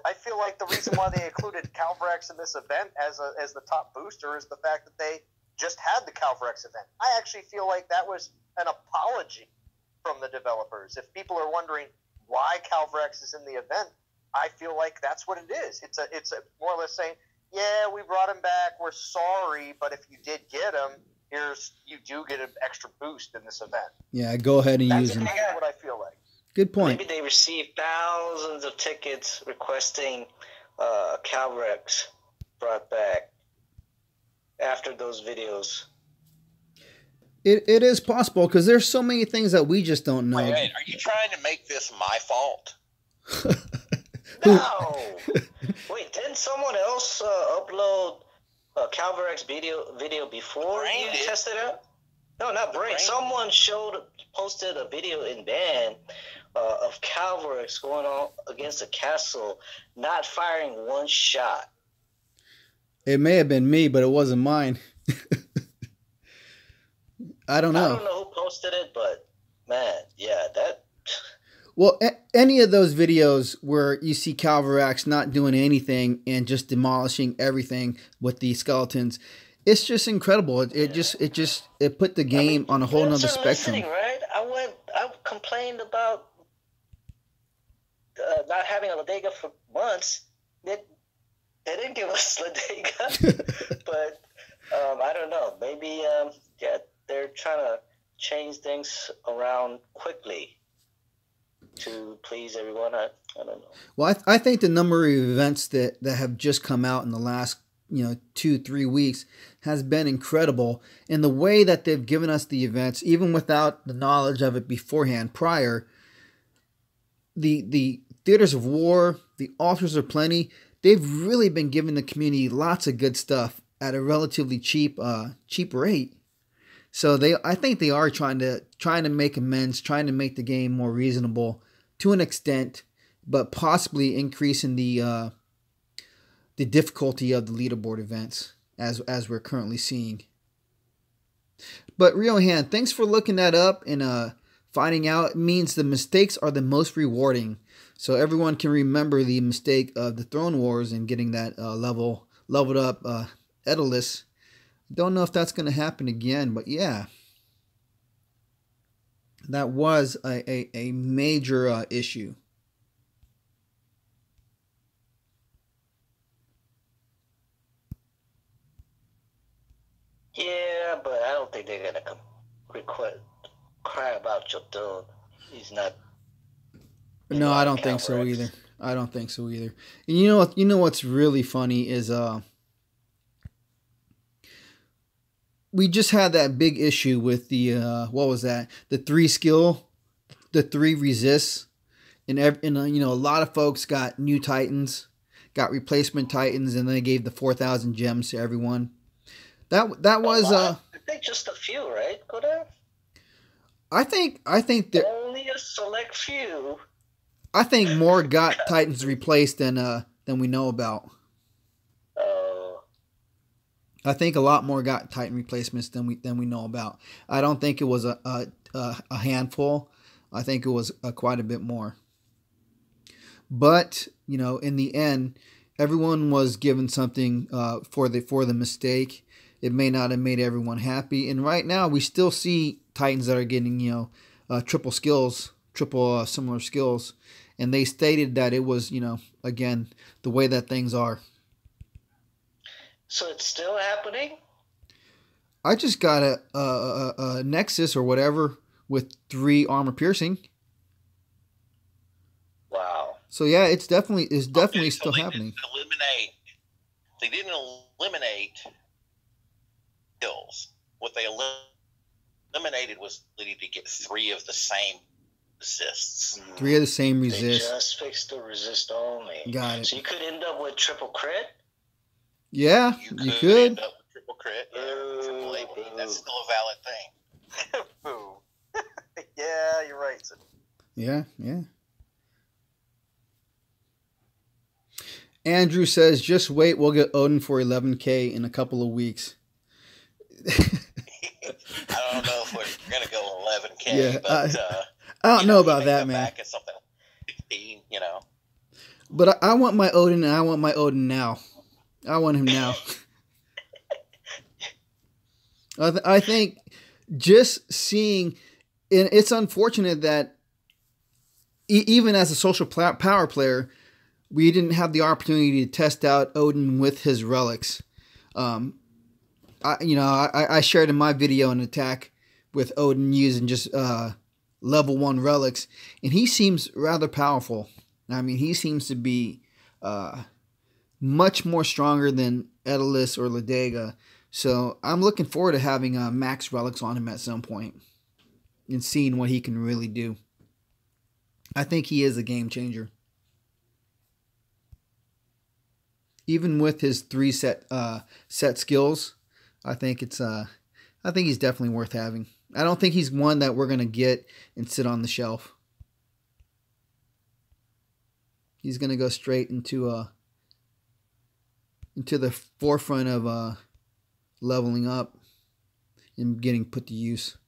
I feel like the reason why they included Calvrex in this event as the top booster is the fact that they just had the Calvrex event. I actually feel like that was an apology from the developers. If people are wondering why Calvrex is in the event, I feel like that's what it is. It's a more or less saying, yeah, we brought him back, we're sorry, but if you did get him, you do get an extra boost in this event. Yeah, go ahead and use him. That's what I feel like. Good point. Maybe they received thousands of tickets requesting Calvrex brought back after those videos. It is possible because there's so many things that we just don't know. Wait, are you trying to make this my fault? No. Wait, didn't someone else upload a CalverX video before Brain you did. tested it out? No, not Brain. Brain. Someone posted a video in band of CalverX going on against a castle, not firing one shot. It may have been me, but it wasn't mine. I don't know. I don't know who posted it, but man, yeah, that. Well, any of those videos where you see CalverX not doing anything and just demolishing everything with the skeletons, it's just incredible. It put the game on a whole nother spectrum. Right? I complained about not having a Ladega for months. They didn't give us Ladega, but I don't know. Maybe yeah, they're trying to change things around quickly to please everyone. I don't know. Well, I think the number of events that have just come out in the last 2-3 weeks has been incredible, and the way that they've given us the events, even without the knowledge of it beforehand prior. The theaters of war, the altars of plenty, they've really been giving the community lots of good stuff at a relatively cheap rate. So I think they are trying to make amends, trying to make the game more reasonable to an extent, but possibly increasing the difficulty of the leaderboard events as we're currently seeing. But Riohan, thanks for looking that up and finding out. It means the mistakes are the most rewarding. So everyone can remember the mistake of the Throne Wars and getting that leveled up Daedalus. Don't know if that's going to happen again, but yeah. That was a major issue. Yeah, but I don't think they're gonna cry about Jotun. He's not. No, I don't think so either. I don't think so either. And you know what's really funny is we just had that big issue with the what was that? The 3 skill, the 3 resists, and a lot of folks got new Titans, got replacement Titans, and then they gave the 4,000 gems to everyone. That was I think just a few, right, Godan? I think that only a select few. I think more got Titans replaced than we know about. Oh. I think a lot more got Titan replacements than we know about. I don't think it was a handful. I think it was quite a bit more. But in the end, everyone was given something for the mistake. It may not have made everyone happy, and right now we still see Titans that are getting triple skills, triple similar skills, and they stated that it was again the way that things are. So it's still happening? I just got a Nexus or whatever with 3 armor piercing. Wow. So yeah, it's definitely Okay, so still happening. They didn't eliminate kills. What they eliminated was the ability to get 3 of the same resists. 3 of the same They resist. just fixed the resist only. Got it. So you could end up with triple crit? Yeah, you could. End up with triple crit. Yeah, triple AP. That's still a valid thing. Boo. Yeah, you're right. Yeah. Andrew says, just wait, we'll get Odin for 11K in a couple of weeks. I don't know if we're going to go 11K, Yeah, but I don't know about that, man. Back at something like 15, But I want my Odin, and I want my Odin now. I want him now. I think just seeing, and it's unfortunate that even as a social power player, we didn't have the opportunity to test out Odin with his relics. I shared in my video an attack with Odin using just level 1 relics, and he seems rather powerful. I mean, he seems to be much more stronger than Daedalus or Ladega. So I'm looking forward to having max relics on him at some point and seeing what he can really do. I think he is a game changer. Even with his 3 set skills, I think he's definitely worth having. I don't think he's one that we're gonna get and sit on the shelf. He's gonna go straight into the forefront of leveling up and getting put to use.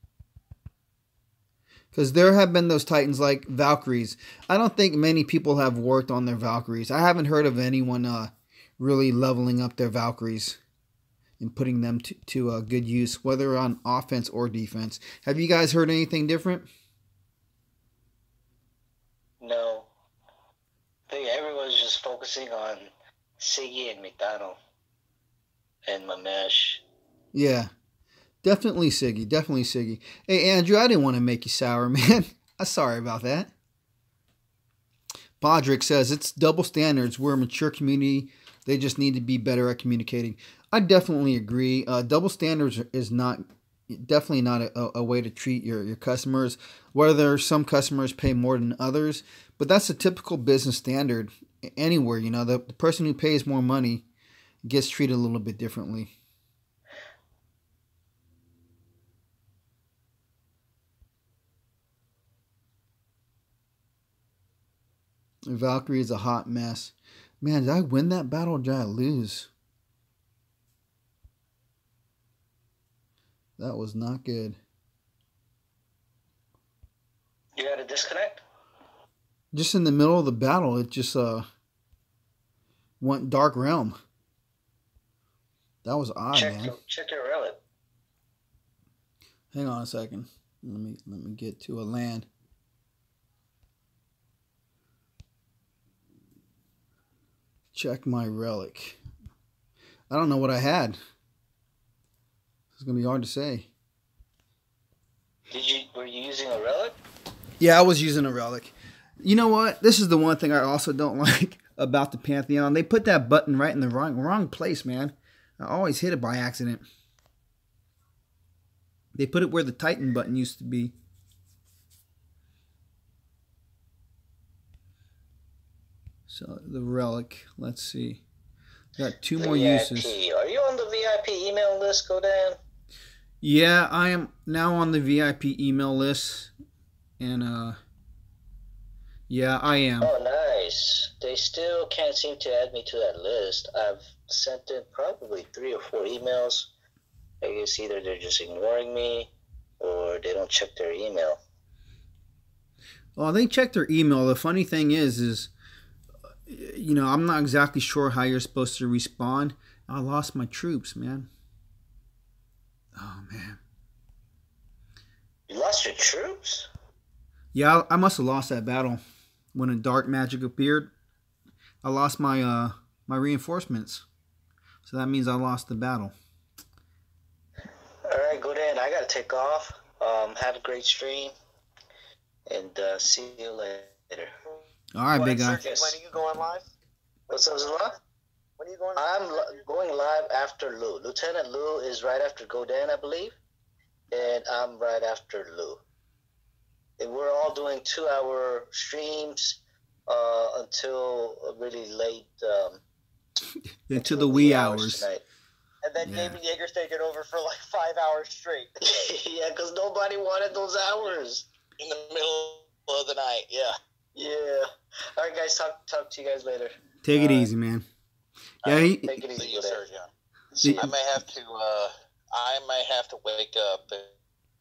Because there have been those Titans like Valkyries. I don't think many people have worked on their Valkyries. I haven't heard of anyone really leveling up their Valkyries and putting them to good use, whether on offense or defense. Have you guys heard anything different? No. I think everyone's just focusing on Siggy and McDonald and Mamesh. Yeah. Definitely Siggy. Definitely Siggy. Hey, Andrew, I didn't want to make you sour, man. I'm sorry about that. Podrick says, it's double standards. We're a mature community. They just need to be better at communicating. I definitely agree. Double standards is definitely not a way to treat your customers. Whether some customers pay more than others, but that's a typical business standard anywhere. You know, the person who pays more money gets treated a little bit differently. Valkyrie is a hot mess. Man, did I win that battle or did I lose? That was not good. You got to disconnect? Just in the middle of the battle, it just went Dark Realm. That was odd, man. Check your relic. Hang on a second. Let me get to a land. Check my relic. I don't know what I had. It's gonna be hard to say. Were you using a relic? Yeah, I was using a relic. You know what? This is the one thing I also don't like about the Pantheon. They put that button right in the wrong place, man. I always hit it by accident. They put it where the Titan button used to be. So the relic, let's see. Got 2 more uses. Are you on the VIP email list, Godan? Yeah, I am now on the VIP email list. And yeah, I am. Oh, nice. They still can't seem to add me to that list. I've sent in probably 3 or 4 emails. I guess either they're just ignoring me or they don't check their email. Well, they check their email. The funny thing is you know, I'm not exactly sure how you're supposed to respond. I lost my troops, man. Oh, man. You lost your troops? Yeah, I must have lost that battle when a dark magic appeared. I lost my my reinforcements. So that means I lost the battle. All right, Godan, I got to take off. Have a great stream. And see you later. All right, big guy. When are you going live? What's up, Zala? When are you going? I'm going live after Lou. Lieutenant Lou is right after Godan, I believe, and I'm right after Lou. And we're all doing 2-hour streams until really late. Into the wee hours. Tonight. And then David Yeager's taking over for like 5 hours straight. Yeah, because nobody wanted those hours. In the middle of the night, yeah. Yeah. All right, guys. Talk to you guys later. Take it easy, man. Yeah, take it easy. See you, Sergio. See, I may have to wake up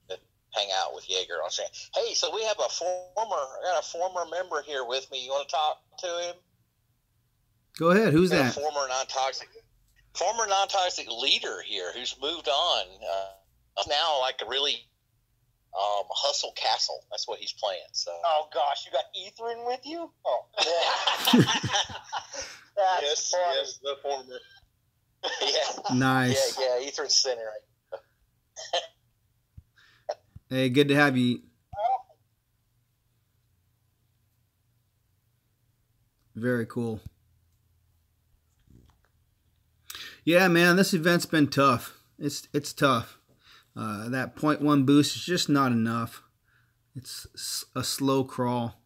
and hang out with Yeager. I'll say, hey, so I got a former member here with me. You want to talk to him? Go ahead. Who's got that? A former non-toxic leader here who's moved on. Now like a really Hustle Castle. That's what he's playing. So. Oh gosh, you got Ethan with you? Oh, yeah. Yes, the former. Yeah. Nice. Yeah, Ethan's sitting right. Hey, good to have you. Very cool. Yeah, man, this event's been tough. It's tough. That .1 boost is just not enough. It's a slow crawl.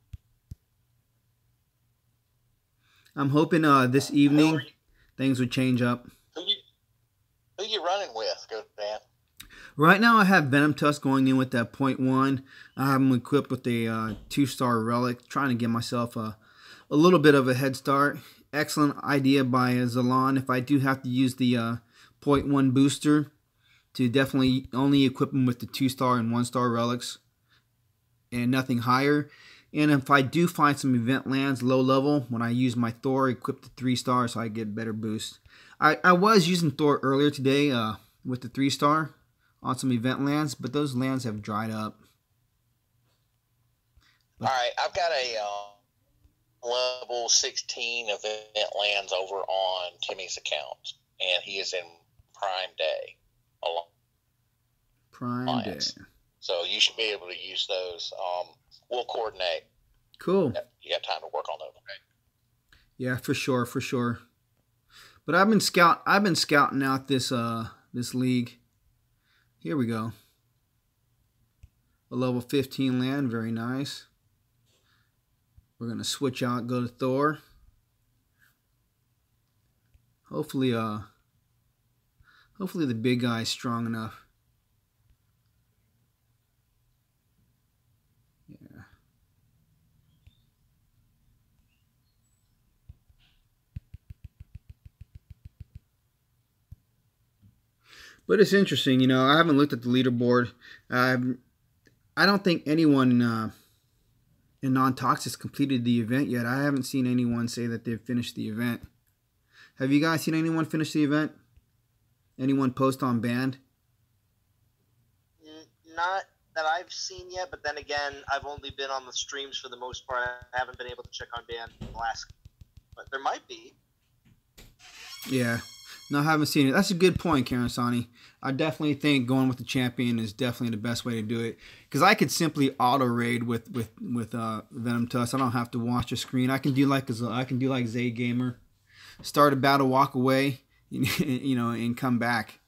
I'm hoping this evening things would change up. Who you running with, Godan? Right now I have Venom Tusk going in with that .1. I have him equipped with a 2-star relic, trying to give myself a little bit of a head start. Excellent idea by Zalon. If I do have to use the .1 booster, to definitely only equip him with the 2-star and 1-star relics and nothing higher. And if I do find some event lands low level, when I use my Thor, equip the 3-star so I get better boost. I was using Thor earlier today with the 3-star on some event lands, but those lands have dried up. Alright, I've got a level 16 event lands over on Timmy's account, and he is in Prime Day. Prime Day. So you should be able to use those. We'll coordinate. Cool. You got time to work on those, okay? Yeah, for sure, for sure. But I've been scouting out this this league. Here we go. A level 15 land, very nice. We're gonna switch out, go to Thor. Hopefully the big guy is strong enough. Yeah. But it's interesting, you know. I haven't looked at the leaderboard. I don't think anyone in non-toxics completed the event yet. I haven't seen anyone say that they've finished the event. Have you guys seen anyone finish the event? Anyone post on band? Not that I've seen yet, but then again, I've only been on the streams for the most part. I haven't been able to check on band in the last, but there might be. Yeah. No, I haven't seen it. That's a good point, Karen Sani. I definitely think going with the champion is definitely the best way to do it. Because I could simply auto raid with Venom Tusk. I don't have to watch the screen. I can do like Zay Gamer, start a battle, walk away, you know, and come back.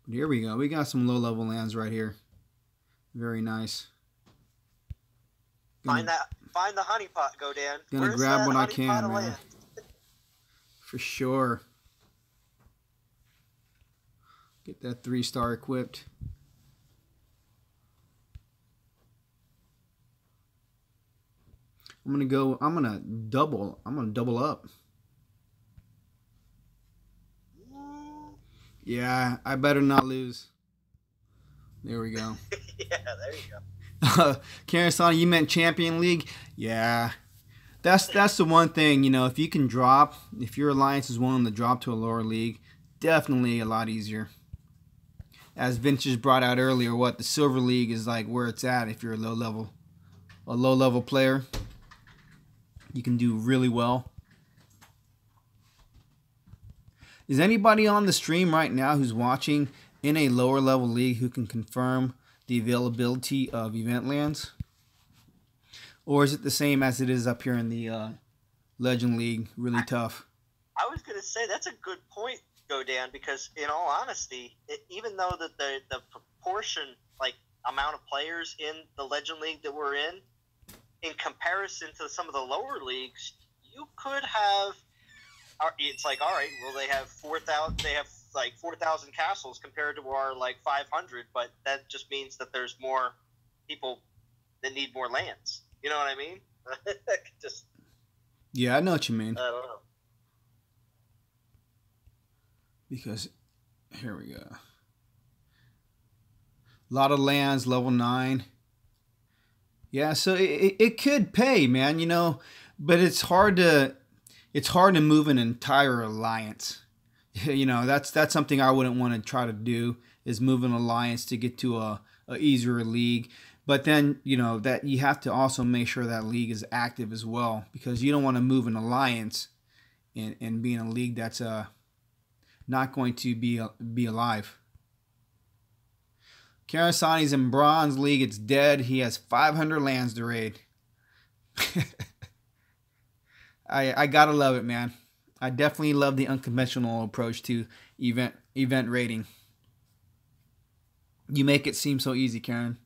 But here we go. We got some low level lands right here. Very nice. Find the honeypot, Godan. Gonna grab what I can, man. For sure. Get that 3-star equipped. I'm gonna double up. Yeah, I better not lose. There we go. Yeah, there you go. Karen Sani, you meant Champion League? Yeah. That's the one thing, you know, if you can drop, if your alliance is willing to drop to a lower league, definitely a lot easier. As Vintage brought out earlier, the Silver League is like where it's at if you're a low level player. You can do really well. Is anybody on the stream right now who's watching in a lower level league who can confirm the availability of event lands? Or is it the same as it is up here in the Legend League? Really tough. I was going to say that's a good point, Godan, because in all honesty, even though that the proportion, like amount of players in the Legend League that we're in comparison to some of the lower leagues, you could have. It's like, all right, well, they have 4,000. They have like 4,000 castles compared to our like 500, but that just means that there's more people that need more lands. You know what I mean? Just. Yeah, I know what you mean. I don't know. Because here we go. A lot of lands, level 9. Yeah, so it could pay, man. You know, but it's hard to move an entire alliance. You know, that's something I wouldn't want to try to do, is move an alliance to get to a easier league. But then, you know, that you have to also make sure that league is active as well, because you don't want to move an alliance and be in a league that's not going to be alive. Karen Sani's in Bronze League. It's dead. He has 500 lands to raid. I gotta love it, man. I definitely love the unconventional approach to event rating. You make it seem so easy, Karen.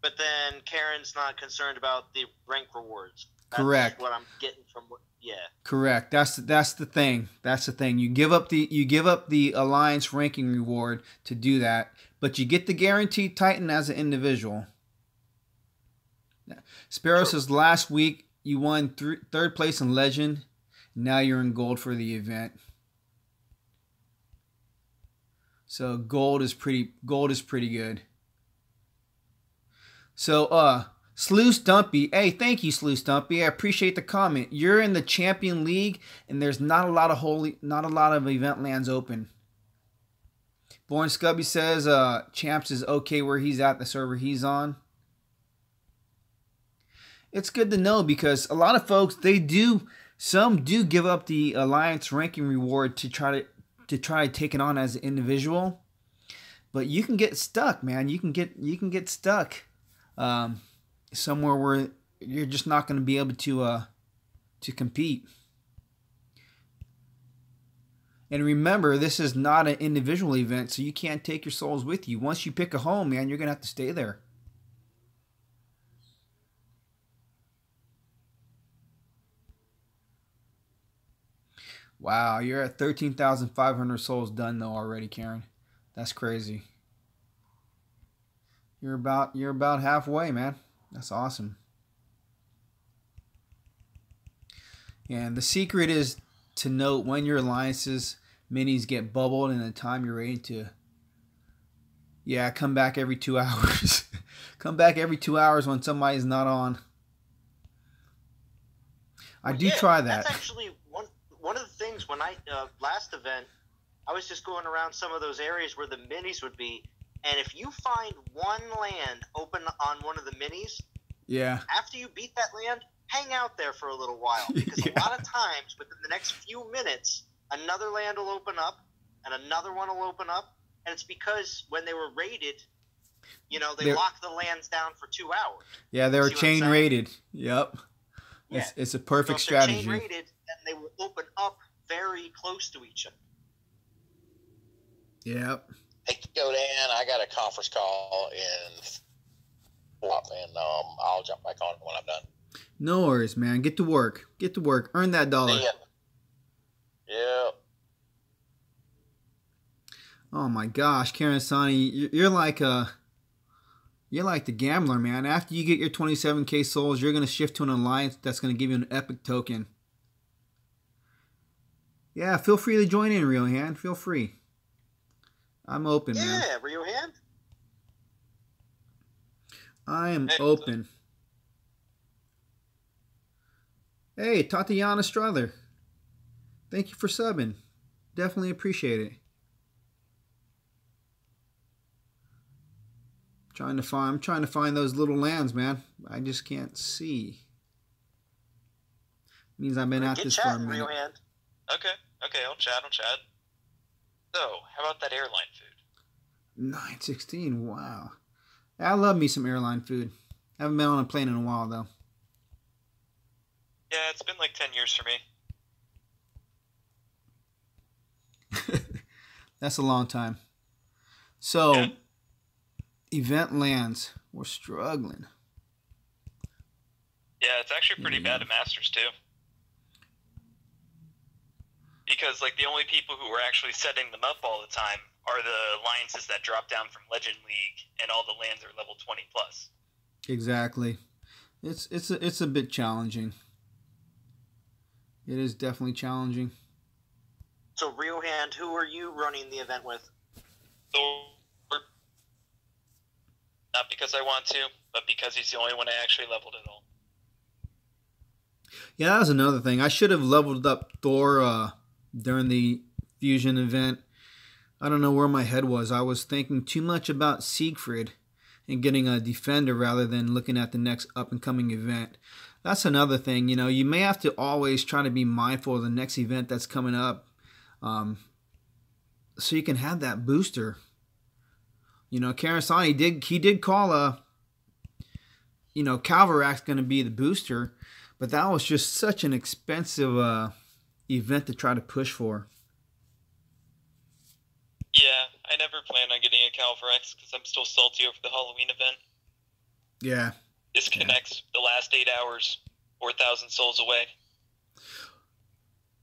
But then Karen's not concerned about the rank rewards. That's Correct. what I'm getting from yeah. Correct. That's the thing. That's the thing. You give up the alliance ranking reward to do that, but you get the guaranteed Titan as an individual. Sparrow says last week you won third place in Legend. Now you're in gold for the event. So gold is pretty good. So Slew Stumpy, hey, thank you, Slew Stumpy. I appreciate the comment. You're in the Champion League, and there's not a lot of event lands open. Born Scubby says Champs is okay where he's at, the server he's on. It's good to know because a lot of folks some do give up the alliance ranking reward to try to take it on as an individual, but you can get stuck, man. You can get stuck. Somewhere where you're just not going to be able to compete. And remember, this is not an individual event, so you can't take your souls with you. Once you pick a home, man, you're going to have to stay there. Wow, you're at 13,500 souls done though already, Karen. That's crazy. You're about halfway, man. That's awesome. And the secret is to note when your alliances minis get bubbled and the time you're ready to come back every 2 hours. Come back every 2 hours when somebody's not on. I do try that. That's actually one of the things when I last event, I was just going around some of those areas where the minis would be. And if you find one land open on one of the minis, after you beat that land, hang out there for a little while. Because a lot of times, within the next few minutes, another land will open up, and another one will open up. And it's because when they were raided, they locked the lands down for 2 hours. Yeah, they were chain raided. Yep. Yeah. It's a perfect strategy. Chain raided, and they will open up very close to each other. Yep. Hey, Godan, I got a conference call and I'll jump back on when I'm done. No worries, man. Get to work. Earn that dollar. Yeah. Oh my gosh, Karen Sani, you're like the gambler, man. After you get your 27k souls, you're gonna shift to an alliance that's gonna give you an epic token. Yeah, feel free to join in, Real Hand. Feel free. I'm open, man. Yeah, Rio Hand. I am open. Hey, Tatiana Strother. Thank you for subbing. Definitely appreciate it. I'm trying to find those little lands, man. I just can't see. Means I've been at this for a minute. Rio Hand. Okay, I'll chat. So, how about that airline food? 916, wow. I love me some airline food. Haven't been on a plane in a while, though. Yeah, it's been like 10 years for me. That's a long time. So, event lands. We're struggling. Yeah, it's actually pretty bad at Masters, too. Because, the only people who are actually setting them up all the time are the alliances that drop down from Legend League, and all the lands are level 20 plus. Exactly. It's a bit challenging. It is definitely challenging. So, Rio Hand, who are you running the event with? Not because I want to, but because he's the only one I actually leveled at all. Yeah, that was another thing. I should have leveled up Thor during the Fusion event. I don't know where my head was. I was thinking too much about Siegfried and getting a defender rather than looking at the next up-and-coming event. That's another thing. You may have to always try to be mindful of the next event that's coming up so you can have that booster. Karasani did call Calvarac's going to be the booster, but that was just such an expensive event to try to push for. Yeah, I never plan on getting a Calvarex because I'm still salty over the Halloween event. Yeah. Disconnects the last 8 hours, 4,000 souls away.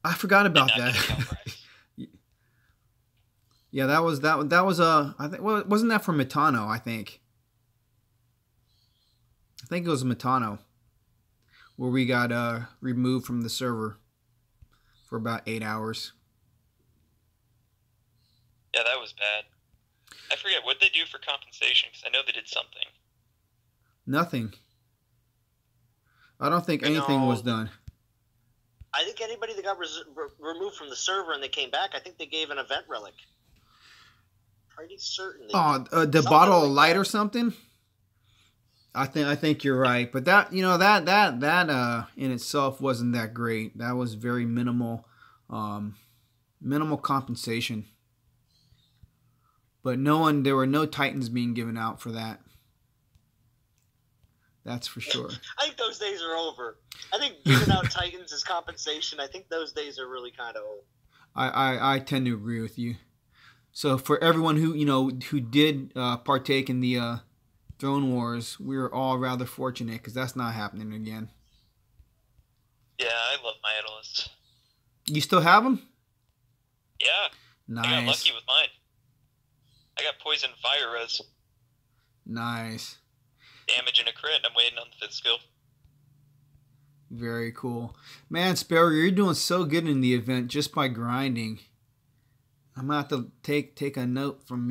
I forgot about that. Yeah, that was I think, well, wasn't that from Metano, I think it was Metano where we got removed from the server for about 8 hours. Yeah, that was bad. I forget what they do for compensation because I know they did something. Nothing. I don't think anything was done. I think anybody that got removed from the server and they came back, I think they gave an event relic. Pretty certain. The bottle of light or something. I think you're right, but that that in itself wasn't that great. That was very minimal compensation. But there were no Titans being given out for that. That's for sure. I think those days are over. I think giving out Titans as compensation, I think those days are really kind of old. I tend to agree with you. So for everyone who did partake in the Throne Wars, we were all rather fortunate because that's not happening again. Yeah, I love my Idolists. You still have them? Yeah. Nice. I got lucky with mine. I got poison fire res. Nice. Damage and a crit. I'm waiting on the 5th skill. Very cool. Man, Sparrow, you're doing so good in the event just by grinding. I'm going to have to take a note from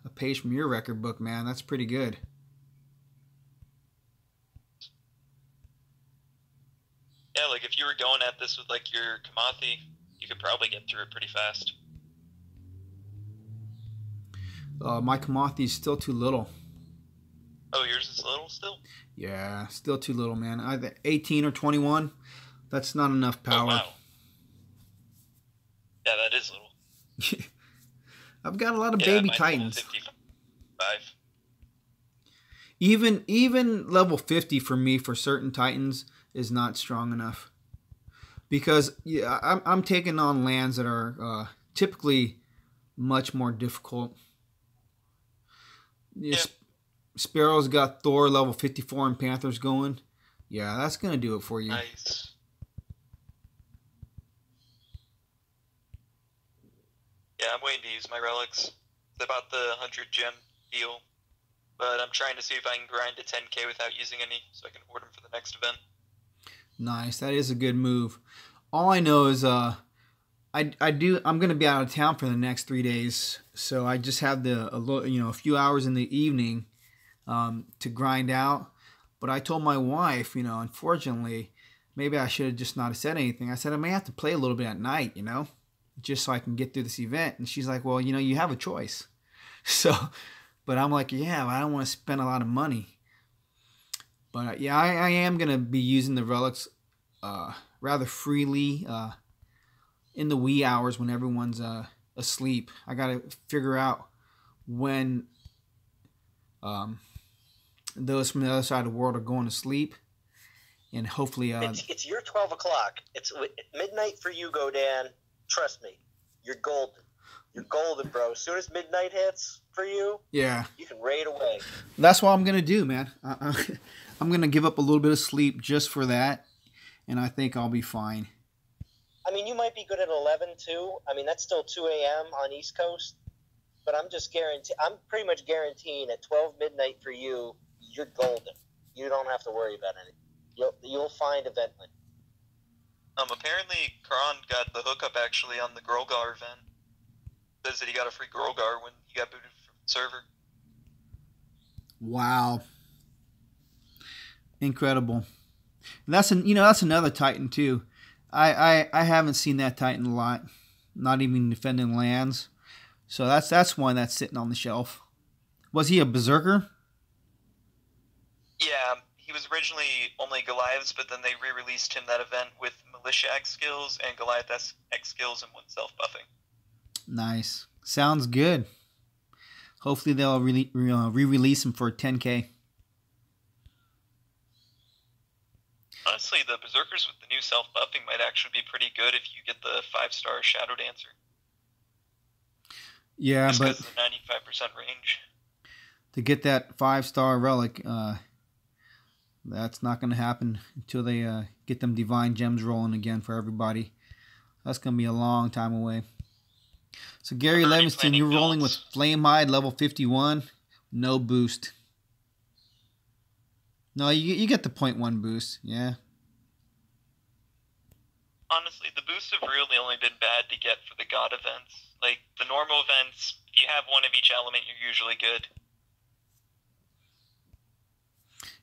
a page from your record book, man. That's pretty good. Yeah, like if you were going at this with like your Kamathi, you could probably get through it pretty fast. My Kamathi is still too little. Oh, yours is little still? Yeah, still too little, man. Either 18 or 21, that's not enough power. Oh, wow. Yeah, that is little. I've got a lot of baby Titans. 55. Even level 50 for me for certain Titans is not strong enough. Because I'm taking on lands that are typically much more difficult. Yeah. Sparrow's got Thor level 54 and Panthers going. Yeah, that's going to do it for you. Nice. Yeah, I'm waiting to use my relics. It's about the 100 gem deal. But I'm trying to see if I can grind to 10k without using any so I can hoard them for the next event. Nice. That is a good move. All I know is I'm going to be out of town for the next 3 days. So I just have a few hours in the evening to grind out. But I told my wife, unfortunately, maybe I should have just not said anything. I said I may have to play a little bit at night, just so I can get through this event. And she's like, well, you have a choice. So, but I'm like, yeah, I don't want to spend a lot of money. But yeah, I am going to be using the relics rather freely in the wee hours when everyone's asleep. I got to figure out when those from the other side of the world are going to sleep. And hopefully... it's your 12 o'clock. It's midnight for you, Godan. Trust me, you're golden. You're golden, bro. As soon as midnight hits for you, yeah, you can raid away. That's what I'm going to do, man. I'm going to give up a little bit of sleep just for that, and I think I'll be fine. I mean, you might be good at 11, too. I mean, that's still 2 a.m. on East Coast, but I'm pretty much guaranteeing at 12 midnight for you, you're golden. You don't have to worry about anything. You'll find Eventland. Apparently, Kron got the hookup actually on the Grolgar event. Says that he got a free Grolgar when he got booted from the server. Wow. Incredible. And that's another Titan too. I haven't seen that Titan a lot. Not even defending lands. So that's one that's sitting on the shelf. Was he a berserker? Yeah, he was originally only Goliaths, but then they re-released him that event with Militia X skills and Goliath X skills and one self-buffing. Nice. Sounds good. Hopefully they'll re-release him for 10k. Honestly, the Berserkers with the new self-buffing might actually be pretty good if you get the 5-star Shadow Dancer. Yeah, Just but because of the 95% range. to get that 5-star relic, that's not going to happen until they get them divine gems rolling again for everybody. That's going to be a long time away. So Gary Livingston, you're rolling with Flamehide level 51, no boost. No, you get the 0.1 boost, yeah. Honestly, the boosts have really only been bad to get for the God events. Like, the normal events, if you have one of each element, you're usually good.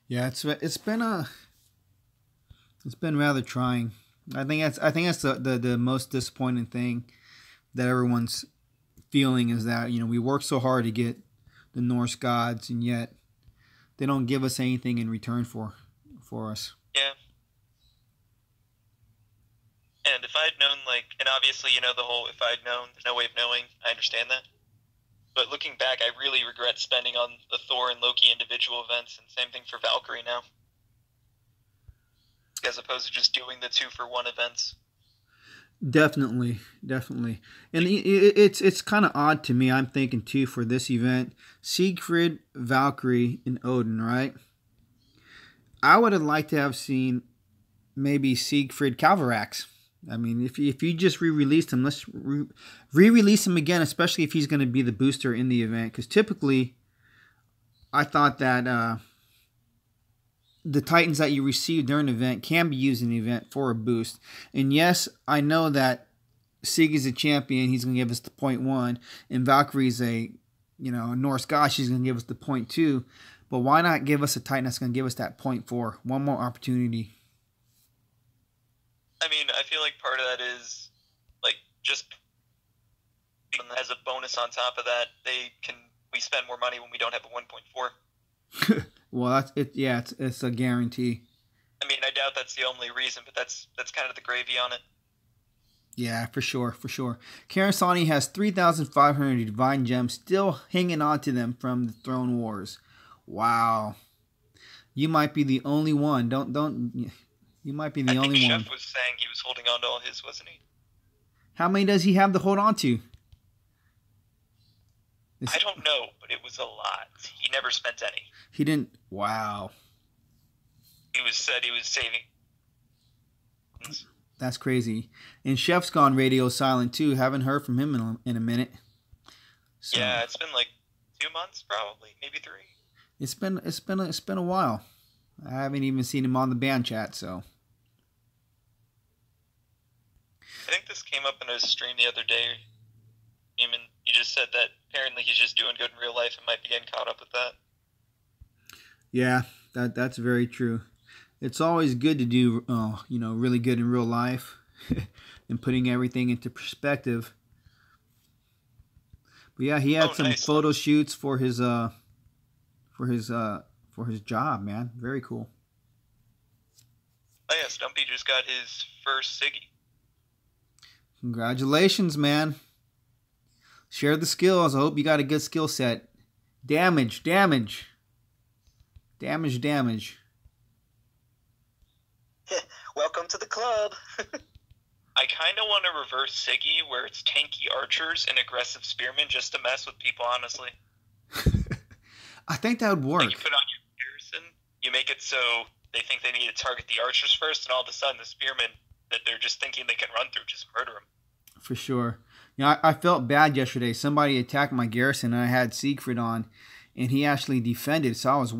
Yeah, it's been rather trying. I think that's the most disappointing thing that everyone's feeling is that, you know, we work so hard to get the Norse gods, and yet they don't give us anything in return for us. Yeah. And if I'd known, like, and obviously, you know, the whole if I'd known, there's no way of knowing, I understand that. But looking back, I really regret spending on the Thor and Loki individual events, and same thing for Valkyrie now. As opposed to just doing the 2-for-1 events. Definitely. And it's kind of odd to me, I'm thinking too, for this event, Siegfried, Valkyrie, and Odin, right? I would have liked to have seen maybe Siegfried Calvarax. I mean, if you just re-released him, let's re-release him again, especially if he's going to be the booster in the event. Because typically, I thought that the Titans that you receive during an event can be used in the event for a boost. And yes, I know that Sieg is a champion. He's going to give us the 0.1. And Valkyrie's a Norse god. She's going to give us the 0.2. But why not give us a Titan that's going to give us that 0.4? One more opportunity. I mean, I feel like part of that is, like, just as a bonus on top of that, we spend more money when we don't have a 1.4. Well, that's it. Yeah, it's a guarantee. I mean, I doubt that's the only reason, but that's kind of the gravy on it. Yeah, for sure. Karen Sani has 3,500 divine gems still hanging on to them from the Throne Wars. Wow. You might be the only one. You might be the only one. Chef was saying he was holding on to all his, wasn't he? How many does he have to hold on to? I don't know, but it was a lot. He never spent any. He didn't. Wow. He said he was saving. That's crazy. And Chef's gone radio silent too. Haven't heard from him in a minute. So, yeah, it's been like 2 months, probably, maybe 3. It's been a while. I haven't even seen him on the band chat, so. I think this came up in a stream the other day. Neiman, you just said that apparently he's just doing good in real life and might be getting caught up with that. Yeah, that's very true. It's always good to do, really good in real life and putting everything into perspective. But yeah, he had some photo shoots for his job, man. Very cool. Oh yeah, Stumpy just got his first Siggy. Congratulations, man. Share the skills. I hope you got a good skill set. Damage. Welcome to the club. I kind of want to reverse Siggy where it's tanky archers and aggressive spearmen just to mess with people, honestly. I think that would work. Like you put on your garrison, you make it so they think they need to target the archers first, and all of a sudden the spearmen that they're just thinking they can run through just murder them. For sure. I felt bad yesterday. Somebody attacked my garrison, and I had Siegfried on, and he actually defended. So I was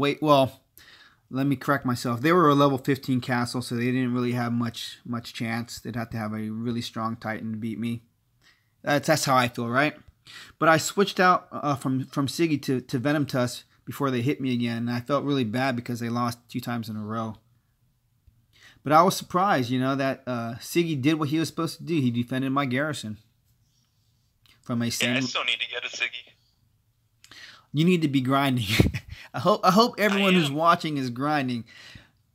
let me correct myself. They were a level 15 castle, so they didn't really have much chance. They'd have to have a really strong Titan to beat me. That's how I feel, right? But I switched out from Siggy to Venom Tusk before they hit me again, and I felt really bad because they lost 2 times in a row. But I was surprised, that Siggy did what he was supposed to do. He defended my garrison. From a I still need to get a Siggy. You need to be grinding. I hope everyone who's watching is grinding.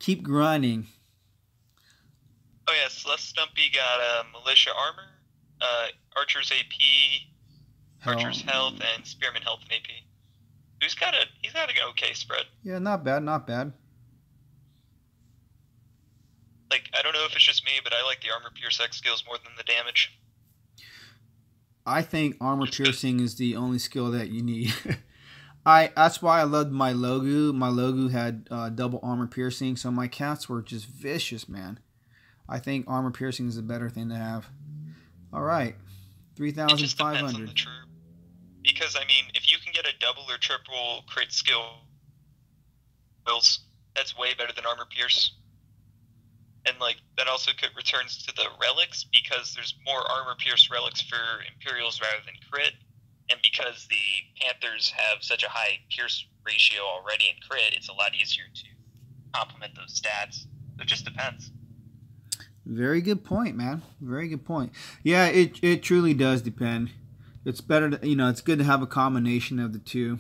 Keep grinding. Oh yeah, Celeste Stumpy got militia armor, archer's AP, archer's health, and spearman health and AP. He's got an okay spread. Yeah, not bad. Like, I don't know if it's just me, but I like the armor pierce X skills more than the damage. I think armor piercing is the only skill that you need. That's why I loved my Logu. My Logu had double armor piercing, so my cats were just vicious, man. I think armor piercing is a better thing to have. All right, 3,500. It just depends on the troop. Because, I mean, if you can get a double or triple crit skill, that's way better than armor pierce. And, like, that also returns to the relics, because there's more armor pierce relics for Imperials rather than crit. And because the Panthers have such a high pierce ratio already in crit, it's a lot easier to complement those stats. So it just depends. Very good point, man. Very good point. Yeah, it truly does depend. It's better to, it's good to have a combination of the two,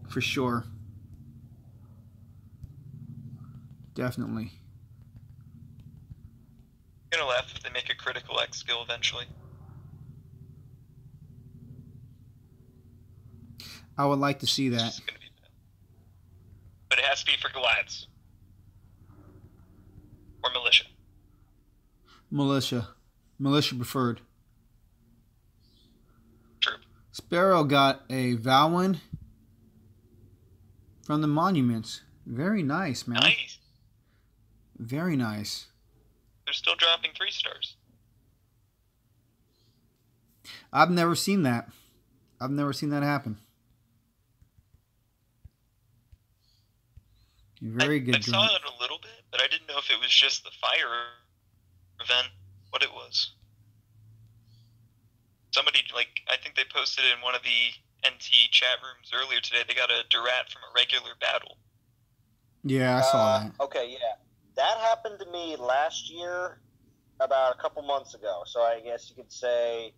for sure. Definitely. I'm gonna laugh if they make a critical X skill eventually. I would like to see that. It's gonna be bad. But it has to be for Goliaths. Or militia. Militia preferred. True. Sparrow got a Valwyn from the monuments. Very nice, man. Nice. Very nice. They're still dropping 3 stars. I've never seen that. I've never seen that happen. Very good. I saw it a little bit, but I didn't know if it was just the fire event, what it was. Somebody, I think they posted it in one of the NT chat rooms earlier today. They got a Durat from a regular battle. Yeah, I saw that. Okay, yeah. That happened to me last year, about a couple months ago. So I guess you could say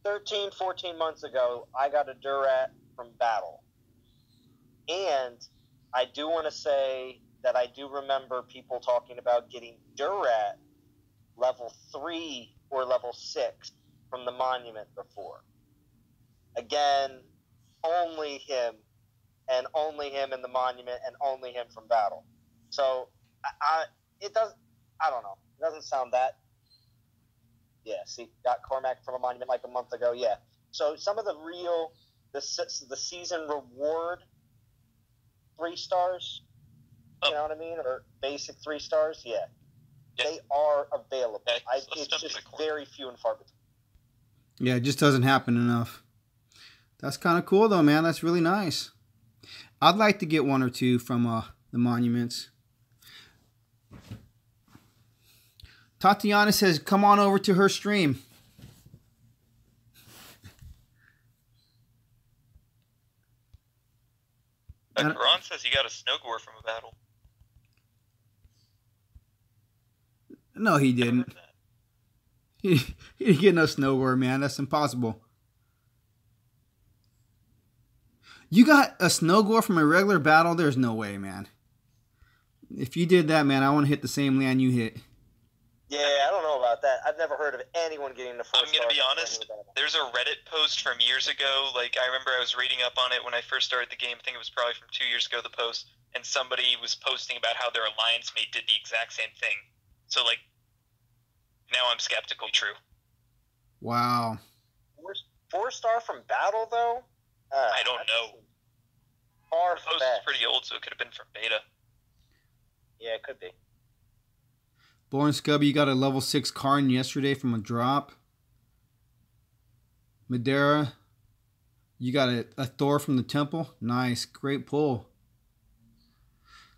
13, 14 months ago, I got a Durat from battle. And I do want to say that I do remember people talking about getting Durat level 3 or level 6 from the monument before. Again, only him, and only him in the monument, and only him from battle. So it doesn't sound that. Yeah, see, got Cormac from a monument like a month ago. Yeah, so some of the season reward 3 stars, you know what I mean, or basic 3 stars. Yeah, they are available. Okay, it's just very few and far between. Yeah, it just doesn't happen enough. That's kind of cool though, man. That's really nice. I'd like to get 1 or 2 from the monuments. Tatiana says, come on over to her stream. Ron says he got a snow gore from a battle. No, he didn't. He didn't get no snow gore, man. That's impossible. You got a snow gore from a regular battle? There's no way, man. If you did that, man, I want to hit the same land you hit. Yeah, I don't know about that. I've never heard of anyone getting the first. I'm going to be honest. There's a Reddit post from years ago. Like, I remember I was reading up on it when I first started the game. I think it was probably from 2 years ago, the post. And somebody was posting about how their alliance mate did the exact same thing. So, like, now I'm skeptical. True. Wow. 4-star from battle, though? I don't know. The post is pretty old, so it could have been from beta. Yeah, it could be. Born Scubby, you got a level 6 Karn yesterday from a drop. Madeira, you got a Thor from the temple. Nice, great pull.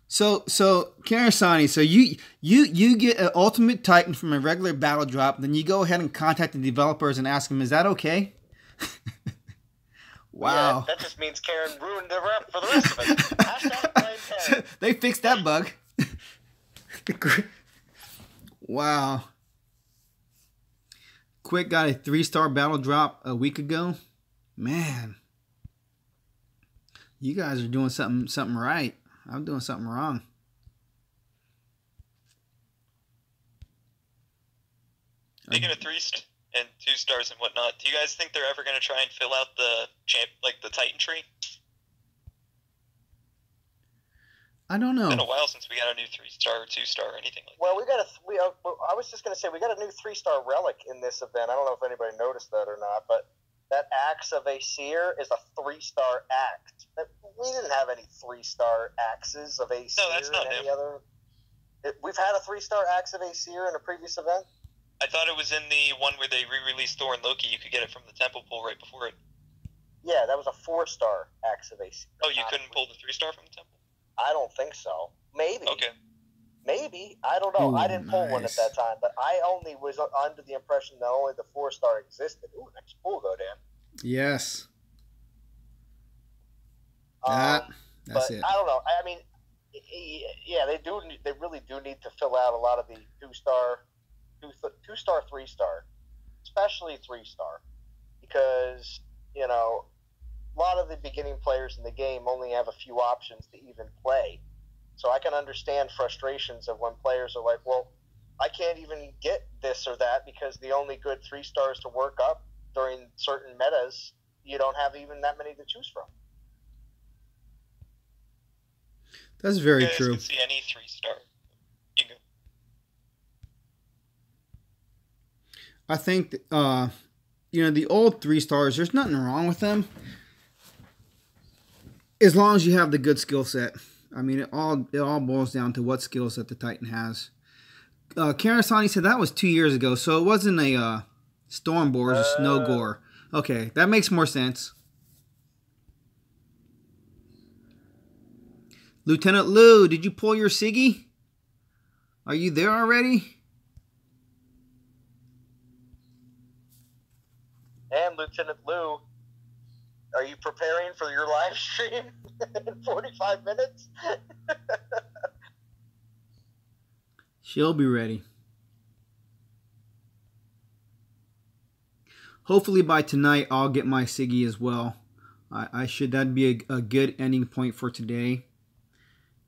So Karasani, so you get an Ultimate Titan from a regular battle drop, then you go ahead and contact the developers and ask them, is that okay? Wow. Yeah, that just means Karen ruined the rep for the rest of us. Hashtag blame Karen. They fixed that bug. Wow. Quick got a 3-star battle drop a week ago. Man. You guys are doing something right. I'm doing something wrong. Speaking of 3 and 2 stars and whatnot, do you guys think they're ever going to try and fill out the Titan tree? I don't It's been a know. while since we got a new 3-star or 2-star or anything like Well, I was just going to say we got a new 3-star relic in this event. I don't know if anybody noticed that or not, but that axe of a seer is a 3-star axe. We didn't have any 3-star axes of a seer. No, that's not in any new. other. We've had a 3-star axe of a seer in a previous event. that. I thought it was in the one where they re-released Thor and Loki. You could get it from the temple pool right before it. Yeah, that was a 4-star axe of a seer. Oh, you couldn't pull the 3-star from the temple? I don't think so. Maybe. Okay. Maybe. I don't know. Ooh, I didn't pull one at nice. that time, but I only was under the impression that only the 4-star existed. Ooh, nice pull, Godan. Yes. But That's it. I don't know. I mean, yeah, they do. They really do need to fill out a lot of the 2-star, 3-star, especially 3-star, because a lot of the beginning players in the game only have a few options to even play. So I can understand frustrations of when players are like, well, I can't even get this or that because the only good 3-stars to work up during certain metas, you don't have even that many to choose from. That's very You guys true. can see any 3-star. You can go. I think the old 3-stars, there's nothing wrong with them as long as you have the good skill set. I mean, it all boils down to what skill set the Titan has. Karasani said that was 2 years ago, so it wasn't a storm boar, it was a snow gore. Okay, that makes more sense. Lieutenant Lou, did you pull your Siggy? Are you there already? And Lieutenant Lou, are you preparing for your live stream in 45 minutes? She'll be ready. Hopefully by tonight I'll get my Siggy as well. That'd be a good ending point for today.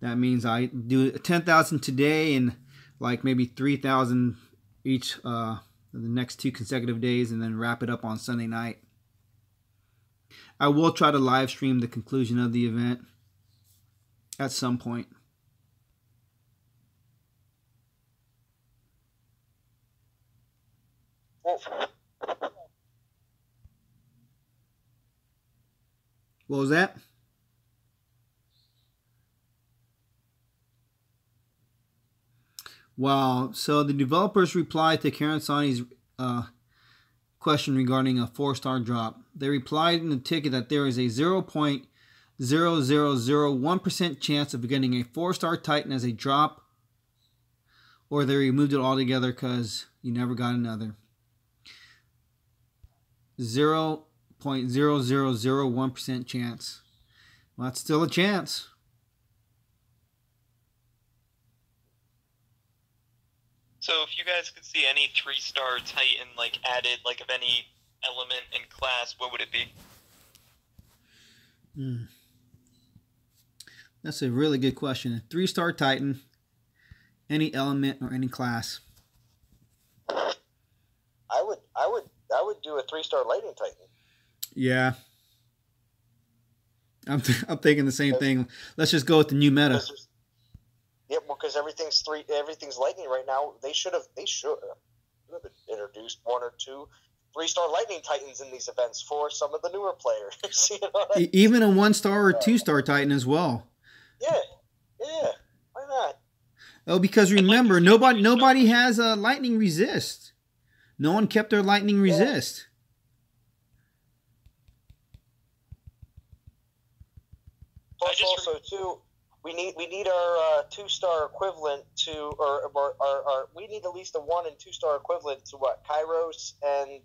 That means I do 10,000 today and like maybe 3,000 each the next 2 consecutive days, and then wrap it up on Sunday night. I will try to live stream the conclusion of the event at some point. What was that? Wow. So the developers replied to Karen Sani's question regarding a 4-star drop. They replied in the ticket that there is a 0.0001% chance of getting a 4-star Titan as a drop, or they removed it altogether because you never got another. 0.0001% chance. Well, that's still a chance. So if you guys could see any 3-star Titan like added, like of any element in class, what would it be? That's a really good question. A 3-star Titan, any element or any class. I would do a 3-star Lightning Titan. Yeah. I'm thinking the same thing. Let's just go with the new meta. Yeah, well, because everything's Lightning right now. They should have introduced 1 or 2 3-star Lightning Titans in these events for some of the newer players. You know what I mean? Even a 1-star or 2-star Titan as well. Yeah, why not? Oh, because remember, nobody has a lightning resist. No one kept their lightning resist. Plus, also too, we need our 2-star equivalent to, or we need at least a 1 and 2-star equivalent to what Kairos and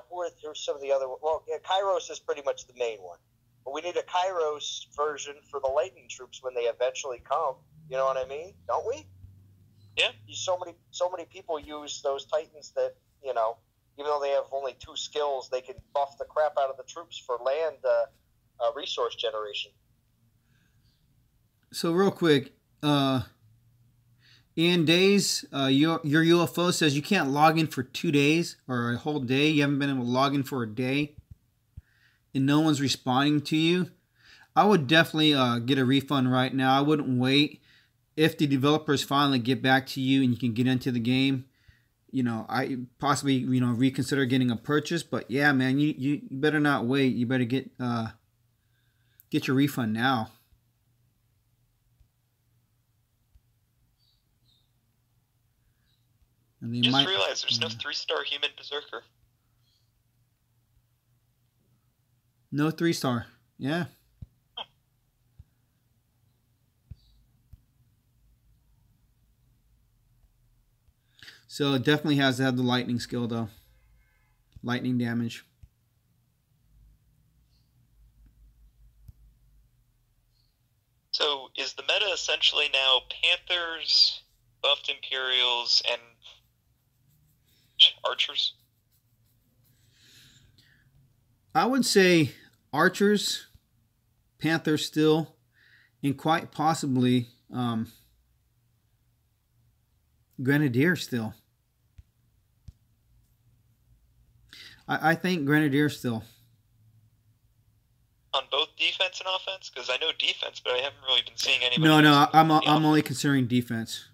who are some of the other. Well, yeah, Kairos is pretty much the main one, but we need a Kairos version for the lightning troops when they eventually come. You know what I mean? Don't we? Yeah. So many people use those Titans that, even though they have only 2 skills, they can buff the crap out of the troops for land resource generation. So real quick, Ian Days, your UFO says you can't log in for 2 days or a whole day. You haven't been able to log in for a day, and no one's responding to you. I would definitely get a refund right now. I wouldn't wait. If the developers finally get back to you and you can get into the game, I possibly, reconsider getting a purchase. But yeah, man, you better not wait. You better get your refund now. And they Just realized there's no 3-star human berserker. No 3-star. Yeah. So it definitely has to have the lightning skill, though. Lightning damage. So is the meta essentially now Panthers, buffed Imperials, and Archers? I would say Archers, Panthers still, and quite possibly Grenadier still. I think Grenadier still. On both defense and offense? Because I know defense, but I haven't really been seeing anybody. No, I'm only considering defense.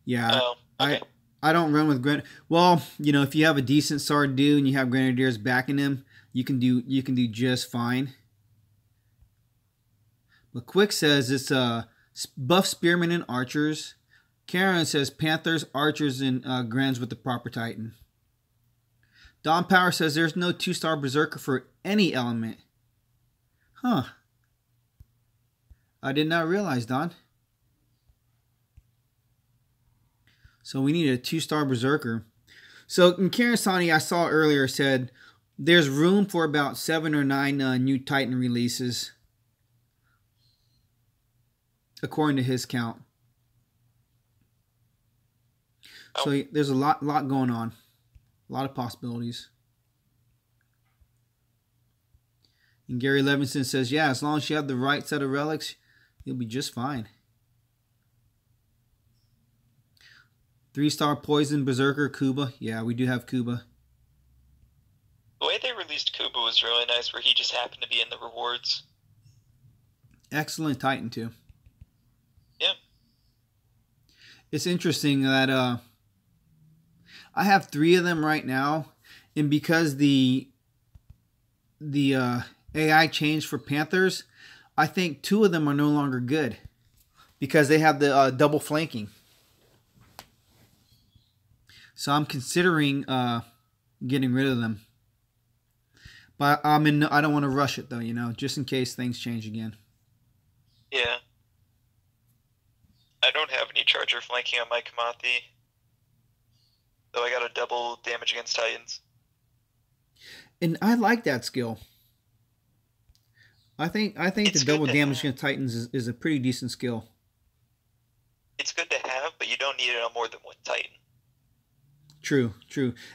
Yeah. Oh, okay. I don't run with Grenadier. Well, if you have a decent Sardu and you have Grenadiers backing him, you can do just fine. But Quick says it's buff Spearmen and Archers. Karen says Panthers, Archers, and Grens with the proper Titan. Don Power says there's no 2-star Berserker for any element. Huh. I did not realize, Don. So we need a 2-star Berserker. So in Karasani, I saw earlier, said there's room for about 7 or 9 new Titan releases, according to his count. So there's a lot going on. A lot of possibilities. And Gary Levinson says, yeah, as long as you have the right set of relics, you'll be just fine. 3-star Poison, Berserker, Kuba. Yeah, we do have Kuba. The way they released Kuba was really nice, where he just happened to be in the rewards. Excellent Titan, too. Yeah. It's interesting that I have 3 of them right now, and because the AI changed for Panthers, I think 2 of them are no longer good because they have the double flanking. So I'm considering getting rid of them, but I don't want to rush it though, just in case things change again. Yeah. I don't have any Charger flanking on my Kamathi. Though I got a double damage against Titans. And I like that skill. I think the double damage against Titans is a pretty decent skill. It's good to have, but you don't need it on more than one Titan. True.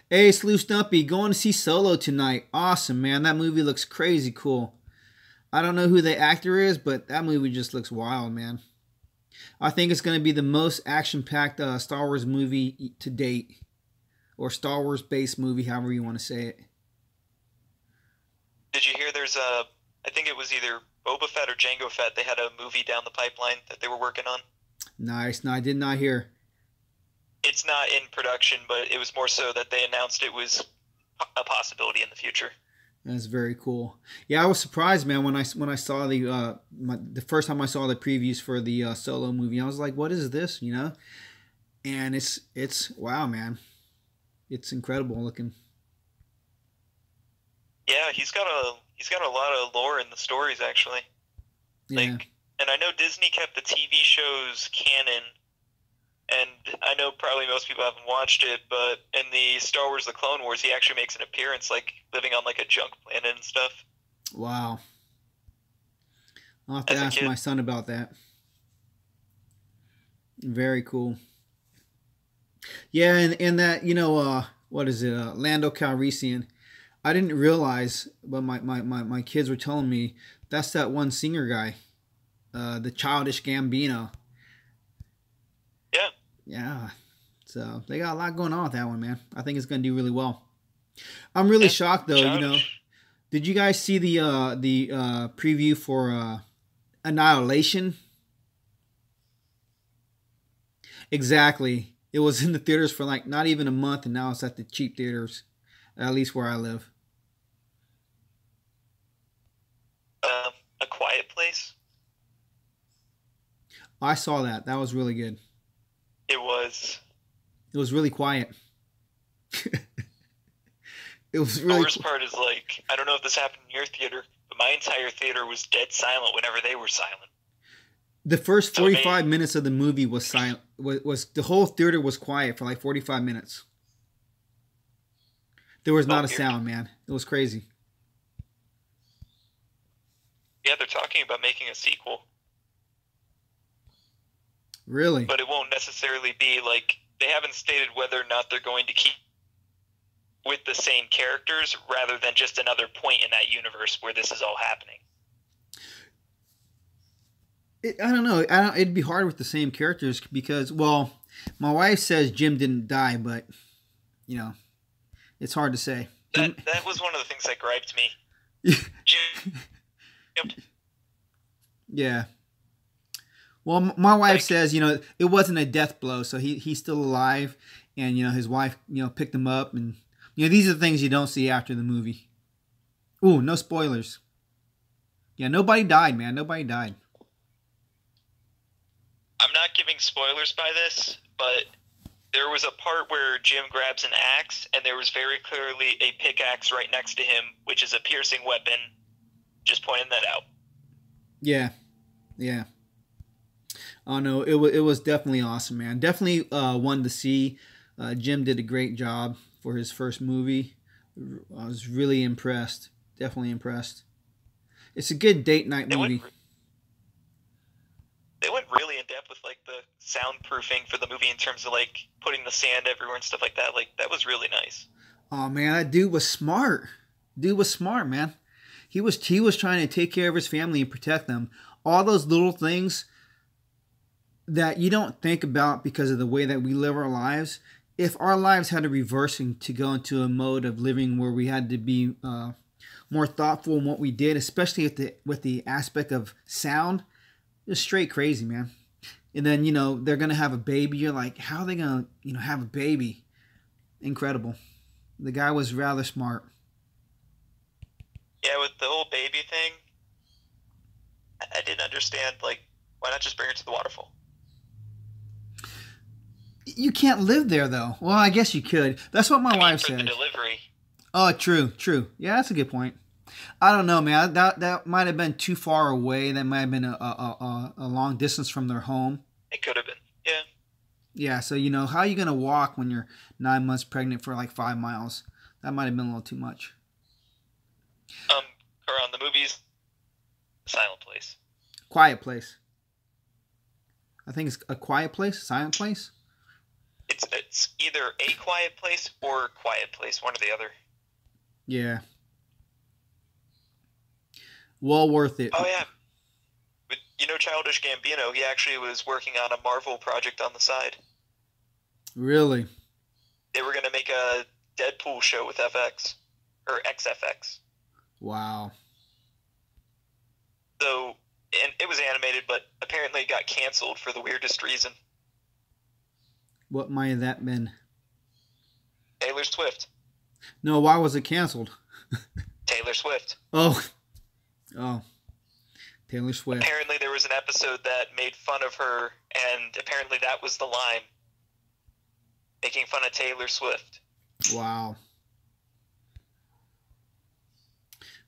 Hey, Slew Stumpy, going to see Solo tonight. Awesome, man. That movie looks crazy cool. I don't know who the actor is, but that movie just looks wild, man. I think it's going to be the most action-packed Star Wars movie to date. Or Star Wars-based movie, however you want to say it. Did you hear there's I think it was either Boba Fett or Jango Fett, they had a movie down the pipeline that they were working on? Nice. No, I did not hear. It's not in production, but it was more so that they announced it was a possibility in the future. That's very cool. Yeah, I was surprised, man, when I saw the first time I saw the previews for the Solo movie. I was like, "What is this?" And it's wow, man. It's incredible looking. Yeah, he's got a lot of lore in the stories actually. Yeah. And I know Disney kept the TV shows canon. And I know probably most people haven't watched it, but in the Star Wars The Clone Wars, he actually makes an appearance, living on a junk planet and stuff. Wow. I'll have to ask my son about that. Very cool. Yeah, and that, what is it, Lando Calrissian. I didn't realize, but my kids were telling me, that's that one singer guy, the Childish Gambino. Yeah. Yeah. So they got a lot going on with that one, man. I think it's going to do really well. I'm really shocked, though. Did you guys see the preview for Annihilation. Exactly. It was in the theaters for like not even a month, and now it's at the cheap theaters, at least where I live. A Quiet Place. I saw that. That was really good. It was. It was really quiet. It was The really. worst part is, like, I don't know if this happened in your theater, but my entire theater was dead silent whenever they were silent. The first 45 minutes of the movie was silent. Was the whole theater was quiet for like 45 minutes. There was not a sound, man. It was crazy. Yeah, they're talking about making a sequel. Really? But it won't necessarily be like, they haven't stated whether or not they're going to keep with the same characters rather than just another point in that universe where this is all happening. I don't know. It'd be hard with the same characters because, well, my wife says Jim didn't die, but, you know, it's hard to say. That was one of the things that griped me. Jim. Yeah. Well, my wife says, you know, it wasn't a death blow, so he's still alive, and, you know, his wife, you know, picked him up, and, you know, these are the things you don't see after the movie. Ooh, no spoilers. Yeah, nobody died, man. Nobody died. I'm not giving spoilers by this, but there was a part where Jim grabs an axe, and there was very clearly a pickaxe right next to him, which is a piercing weapon. Just pointing that out. Yeah. Yeah. Oh, no, it was definitely awesome, man. Definitely one to see. Jim did a great job for his first movie. I was really impressed. Definitely impressed. It's a good date night movie. They went really in depth with like the soundproofing for the movie in terms of like putting the sand everywhere and stuff like that. Like that was really nice. Oh man, that dude was smart. Dude was smart, man. He was trying to take care of his family and protect them. All those little things that you don't think about because of the way that we live our lives. If our lives had a reversing to go into a mode of living where we had to be more thoughtful in what we did, especially with the aspect of sound, it's straight crazy, man. And then, you know, they're going to have a baby. You're like, how are they going to, you know, have a baby? Incredible. The guy was rather smart. Yeah, with the whole baby thing, I didn't understand, like, why not just bring her to the waterfall? You can't live there, though. Well, I guess you could. That's what my wife said. For the delivery. Oh, true. Yeah, that's a good point. I don't know, man. That might have been too far away. That might have been a long distance from their home. It could have been, yeah. Yeah, so, you know, how are you going to walk when you're 9 months pregnant for like 5 miles? That might have been a little too much. Around the movies, Silent Place. Quiet Place. I think it's A Quiet Place? Silent Place? It's either A Quiet Place or Quiet Place, one or the other. Yeah. Well worth it. Oh, yeah. But, you know, Childish Gambino, he actually was working on a Marvel project on the side. Really? They were going to make a Deadpool show with FX. Or XFX. Wow. So, and it was animated, but apparently it got canceled for the weirdest reason. What might have that been? Taylor Swift. No, why was it canceled? Taylor Swift. Oh. Taylor Swift. Apparently there was an episode that made fun of her, and apparently that was the line. Making fun of Taylor Swift. Wow.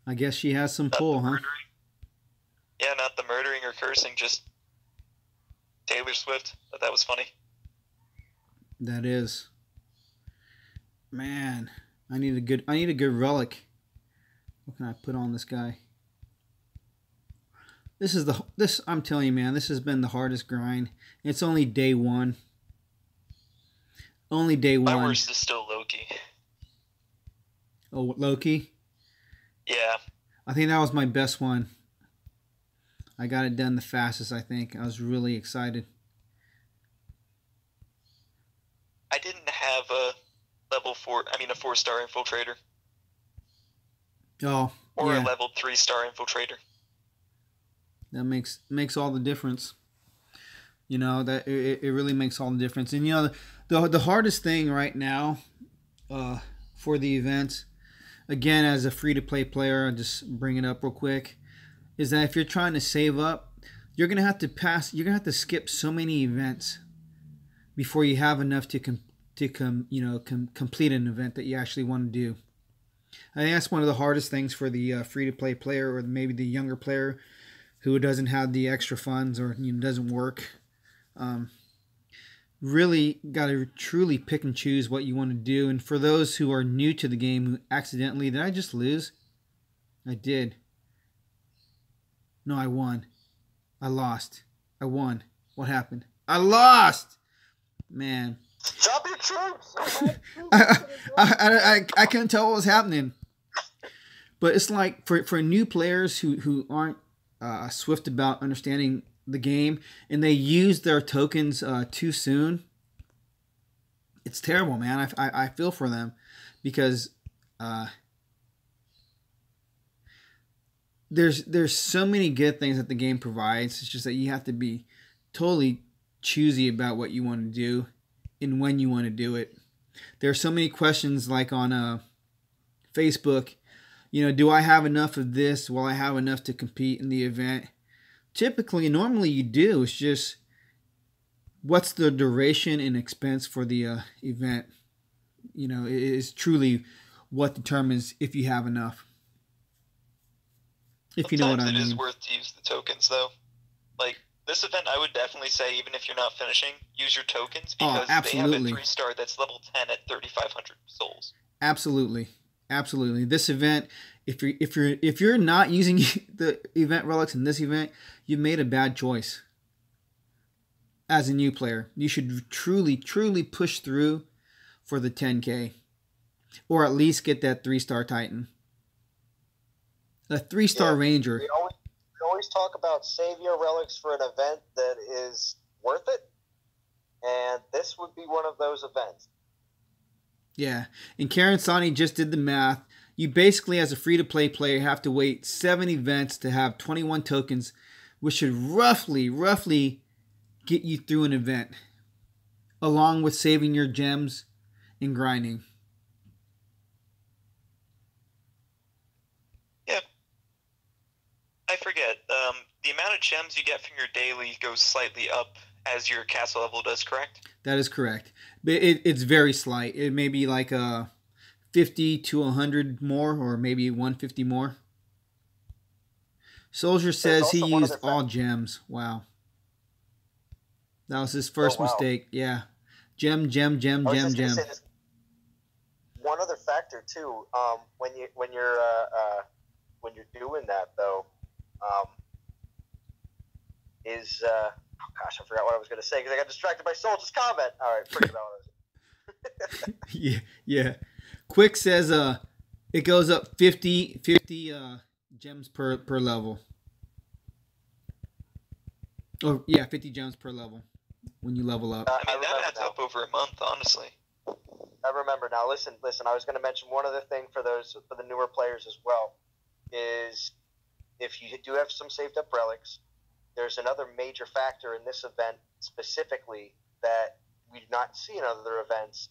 I guess she has some pull, huh? Yeah, not the murdering or cursing, just Taylor Swift. But that was funny. That is. Man, I need a good relic. What can I put on this guy? I'm telling you, man, this has been the hardest grind. It's only day one. Only day one. My worst is still Loki. Oh, Loki? Yeah. I think that was my best one. I got it done the fastest, I think. I was really excited. I didn't have a a 4-star infiltrator. Oh, or yeah. a level 3-star infiltrator. That makes all the difference. You know, that it really makes all the difference. And you know, the hardest thing right now for the events, again, as a free-to-play player, I'll just bring it up real quick, is that if you're trying to save up, you're gonna have to skip so many events before you have enough to complete an event that you actually want to do. I think that's one of the hardest things for the free-to-play player, or maybe the younger player who doesn't have the extra funds, or doesn't work. Really got to truly pick and choose what you want to do. And for those who are new to the game, who accidentally, did I just lose? I did. No, I won. I lost. I won. What happened? I lost! Man. Drop your troops! I couldn't tell what was happening. But it's like for new players who aren't swift about understanding the game, and they use their tokens too soon, it's terrible, man. I feel for them, because there's so many good things that the game provides. It's just that you have to be totally choosy about what you want to do and when you want to do it. There are so many questions, like on Facebook, do I have enough of this? Will I have enough to compete in the event? Typically, normally you do. It's just, what's the duration and expense for the event? It is truly what determines if you have enough. If you know what I mean. Sometimes it is worth to use the tokens, though. Like, this event, I would definitely say, even if you're not finishing, use your tokens, because they have a 3-star that's level 10 at 3,500 souls. Absolutely. Absolutely. This event, if you're not using the event relics in this event, you made a bad choice. As a new player, you should truly push through for the 10K, or at least get that 3-star Titan, a 3-star Ranger. We always talk about save your relics for an event that is worth it, and this would be one of those events. Yeah, and Karen Sani just did the math. You basically, as a free-to-play player, have to wait 7 events to have 21 tokens, which should roughly get you through an event, along with saving your gems and grinding. Yeah. I forget. The amount of gems you get from your daily goes slightly up as your castle level does, correct? That is correct. But it's very slight. It may be like 50 to 100 more, or maybe 150 more. Soldier says he used all gems. Wow. That was his first mistake. Yeah. Gem. One other factor too, when you're doing that though, is gosh, I forgot what I was going to say because I got distracted by Soldier's comment. All right, forget about it. Yeah. Quick says it goes up 50 gems per level. Oh yeah, 50 gems per level when you level up. I mean, that adds up over a month, honestly. I remember now. Listen. I was going to mention one other thing for the newer players as well, is if you do have some saved up relics, there's another major factor in this event specifically that we do not see in other events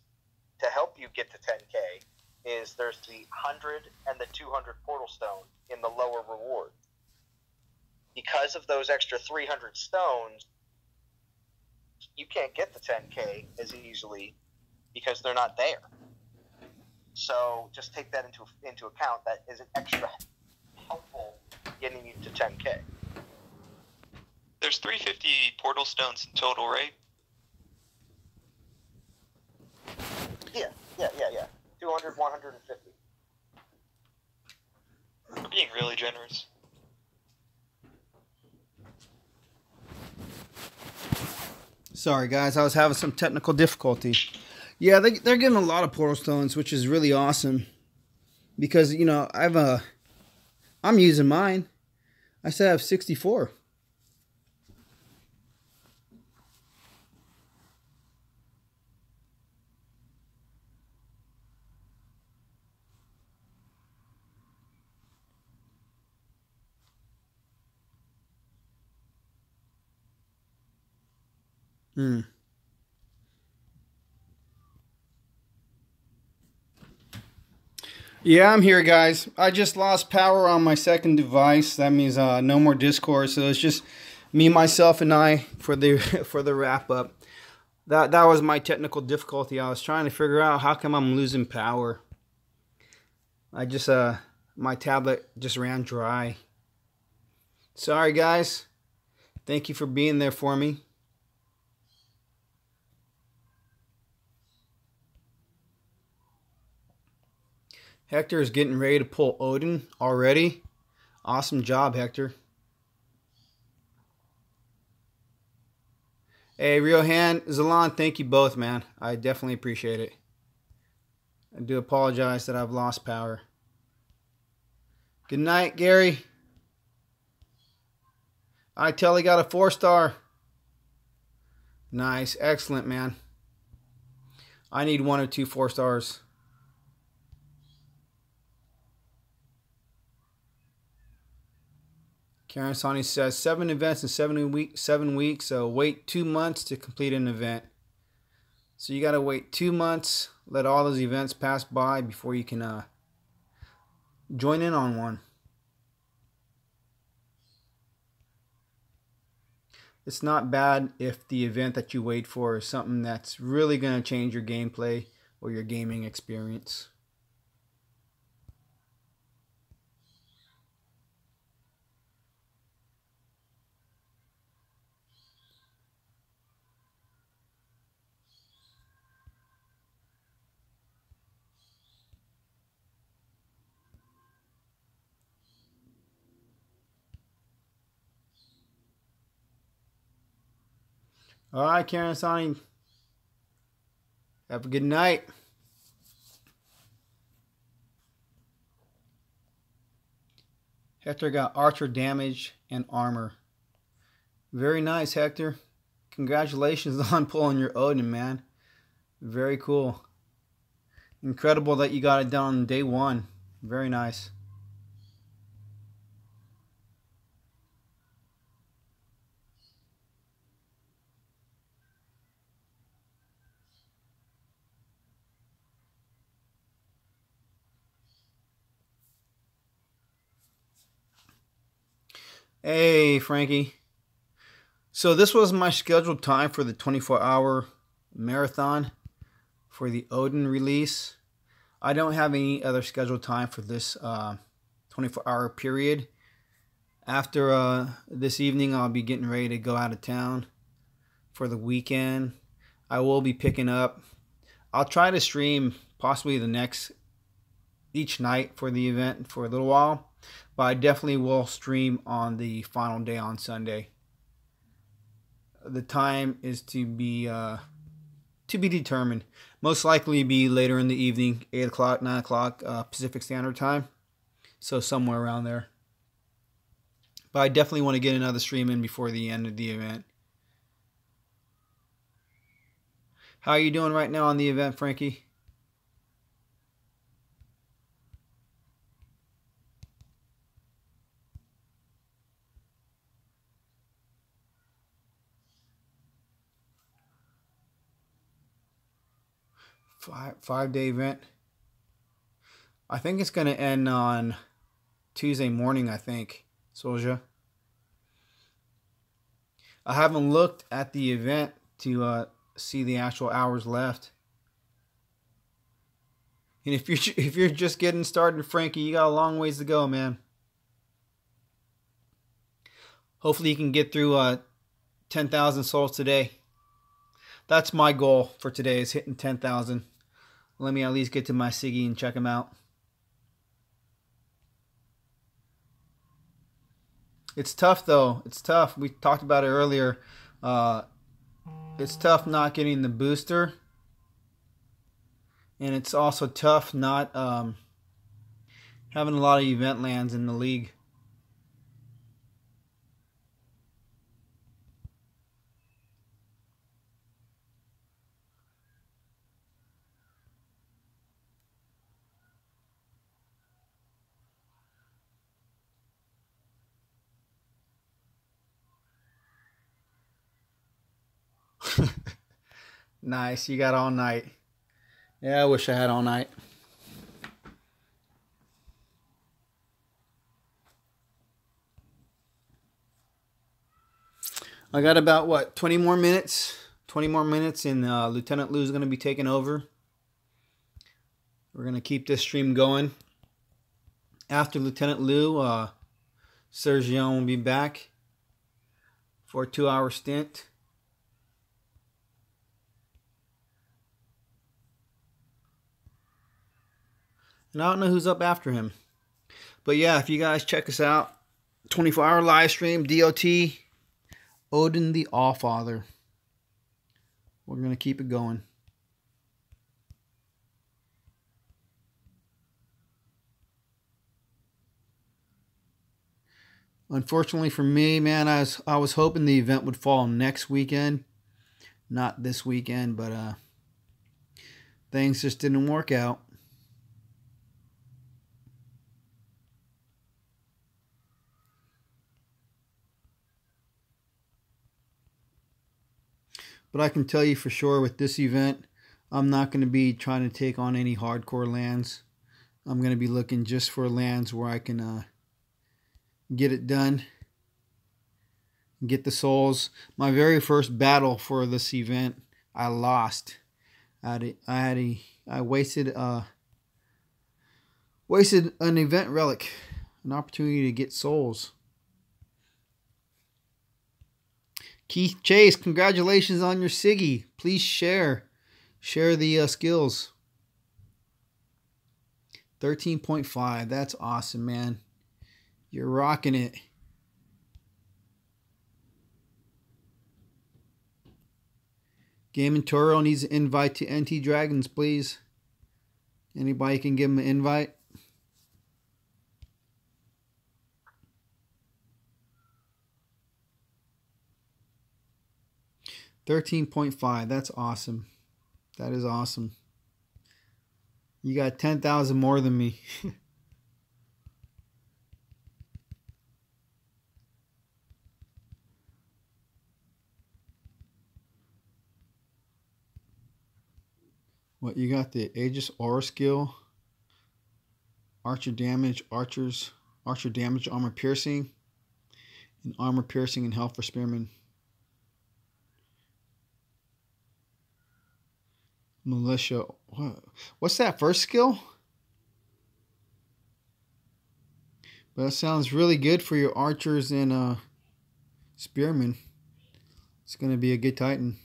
to help you get to 10K. Is there's the 100 and the 200 portal stone in the lower reward. Because of those extra 300 stones, you can't get the 10K as easily because they're not there. So just take that into account. That is an extra helpful getting you to 10K. There's 350 portal stones in total, right? Yeah. 200, 150. We're being really generous. Sorry, guys. I was having some technical difficulty. Yeah, they're getting a lot of portal stones, which is really awesome. Because, I'm using mine. I still have 64. Hmm. Yeah, I'm here, guys. I just lost power on my second device. That means no more Discord. So it's just me, myself, and I for the for the wrap up. That was my technical difficulty. I was trying to figure out how come I'm losing power. I just my tablet just ran dry. Sorry, guys. Thank you for being there for me. Hector is getting ready to pull Odin already. Awesome job, Hector. Hey, Riohan, Zalan, thank you both, man. I definitely appreciate it. I do apologize that I've lost power. Good night, Gary. I tell he got a 4-star. Nice. Excellent, man. I need 1 or 2 4-stars. Karen Sani says 7 events in 7 weeks. So wait 2 months to complete an event. So you got to wait 2 months. Let all those events pass by before you can join in on one. It's not bad if the event that you wait for is something that's really going to change your gameplay or your gaming experience. All right, Karen Sani. Have a good night. Hector got archer damage and armor. Very nice, Hector. Congratulations on pulling your Odin, man. Very cool. Incredible that you got it done on day 1. Very nice. Hey, Frankie. So this was my scheduled time for the 24-hour marathon for the Odin release. I don't have any other scheduled time for this 24-hour period. After this evening, I'll be getting ready to go out of town for the weekend. I will be picking up. I'll try to stream possibly each night for the event for a little while. But I definitely will stream on the final day on Sunday. The time is to be determined. Most likely be later in the evening, 8 o'clock, 9 o'clock Pacific Standard Time. So somewhere around there. But I definitely want to get another stream in before the end of the event. How are you doing right now on the event, Frankie? Five-day event. I think it's going to end on Tuesday morning, I think, Solja. I haven't looked at the event to see the actual hours left. And if you're just getting started, Frankie, you got a long ways to go, man. Hopefully you can get through 10,000 souls today. That's my goal for today, is hitting 10,000. Let me at least get to my Siggy and check him out. It's tough, though. It's tough. We talked about it earlier. It's tough not getting the booster. And it's also tough not having a lot of event lands in the league. Nice. You got all night. Yeah, I wish I had all night. I got about, what, 20 more minutes? 20 more minutes and Lieutenant Lou's going to be taking over. We're going to keep this stream going. After Lieutenant Lou, Sergio will be back for a 2-hour stint. And I don't know who's up after him. But yeah, if you guys check us out, 24-hour live stream, DOT, Odin the Allfather. We're going to keep it going. Unfortunately for me, man, I was hoping the event would fall next weekend. Not this weekend, but things just didn't work out. But I can tell you for sure with this event, I'm not going to be trying to take on any hardcore lands. I'm going to be looking just for lands where I can get it done, get the souls. My very first battle for this event, I lost. I wasted an event relic, an opportunity to get souls. Keith Chase, congratulations on your Siggy. Please share the skills. 13.5. That's awesome, man. You're rocking it. Game and Toro needs an invite to NT Dragons, please. Anybody can give him an invite. $13.5. That's awesome. That is awesome. You got 10,000 more than me. What, you got the Aegis Aura skill, Archer damage, Archer damage, armor piercing, and armor piercing and health for spearmen. Militia. What's that first skill? But that sounds really good for your archers and spearmen. It's going to be a good Titan.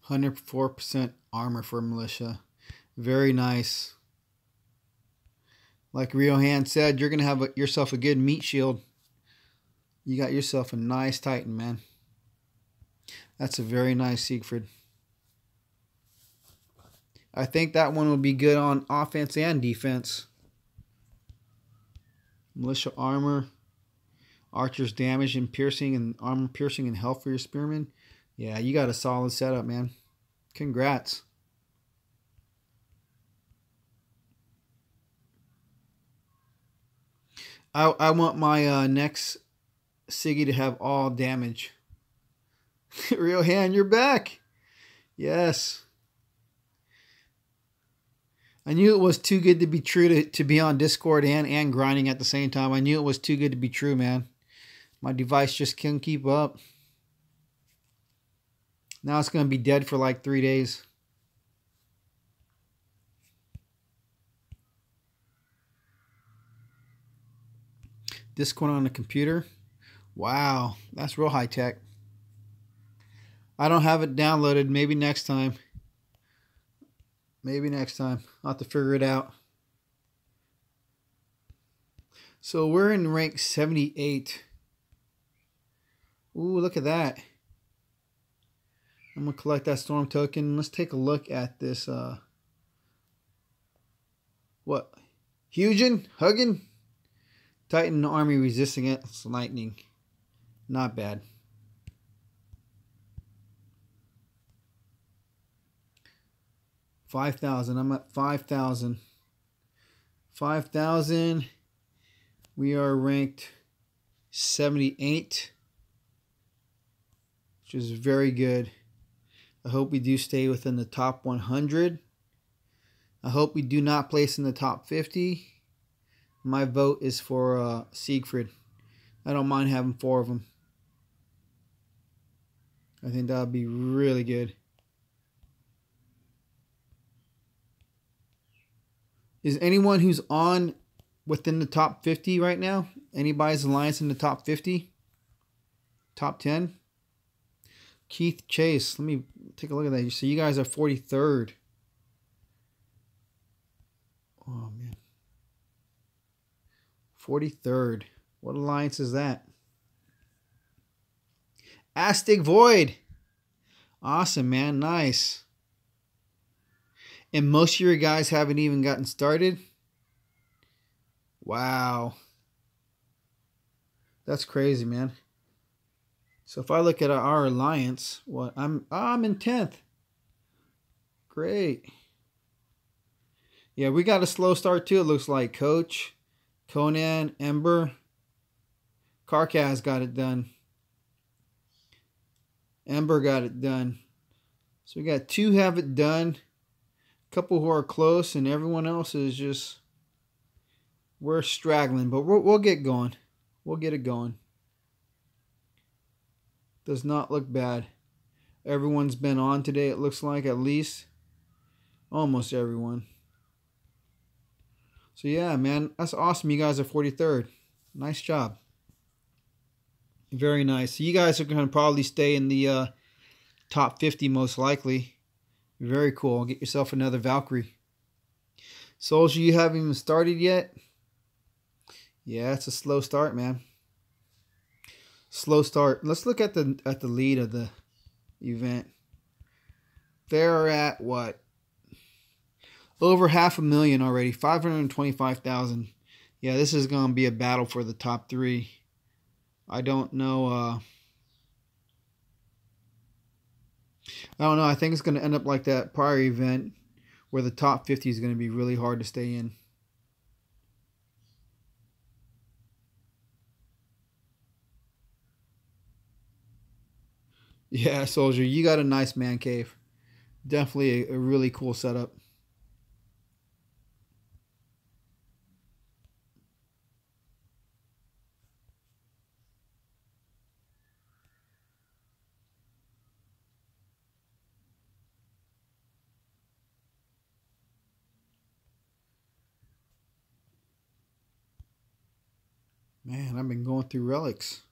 %104% armor for militia. Very nice. Like Riohan said, you're going to have yourself a good meat shield. You got yourself a nice Titan, man. That's a very nice Siegfried. I think that one will be good on offense and defense. Militia armor, archer's damage and piercing, and armor piercing and health for your spearmen. Yeah, you got a solid setup, man. Congrats. I want my next Siggy to have all damage. Real hand, you're back. Yes. I knew it was too good to be true to be on Discord and grinding at the same time. I knew it was too good to be true, man. My device just couldn't keep up. Now it's going to be dead for like 3 days. Discord on the computer. Wow, that's real high tech. I don't have it downloaded. Maybe next time. Maybe next time. I'll have to figure it out. So we're in rank 78. Ooh, look at that. I'm going to collect that storm token. Let's take a look at this. What? Hugin? Huggin? Titan army resisting it. It's lightning. Not bad. $5,000. I'm at 5,000. 5,000. We are ranked 78, which is very good. I hope we do stay within the top 100. I hope we do not place in the top 50. My vote is for Siegfried. I don't mind having 4 of them. I think that would be really good. Is anyone who's on within the top 50 right now? Anybody's alliance in the top 50? Top 10? Keith Chase. Let me take a look at that. So you guys are 43rd. Oh, man. 43rd. What alliance is that? Aztec Void. Awesome, man. Nice. And most of your guys haven't even gotten started. Wow. That's crazy, man. So if I look at our alliance, what I'm in 10th. Great. Yeah, we got a slow start too. It looks like Coach, Conan, Ember, Carcaz got it done. Ember got it done. So we got 2 have it done. A couple who are close, and everyone else is just, we're straggling, but we'll get going. We'll get it going. Does not look bad. Everyone's been on today, it looks like, at least. Almost everyone. So yeah, man, that's awesome. You guys are 43rd. Nice job. Very nice. So you guys are going to probably stay in the top 50 most likely. Very cool. Get yourself another Valkyrie. Soldier, you haven't even started yet? Yeah, it's a slow start, man. Slow start. Let's look at the lead of the event. They're at what? Over 500,000 already. 525,000. Yeah, this is going to be a battle for the top 3. I don't know. I don't know. I think it's going to end up like that prior event where the top 50 is going to be really hard to stay in. Yeah, Soldier, you got a nice man cave. Definitely a really cool setup. Man, I've been going through relics.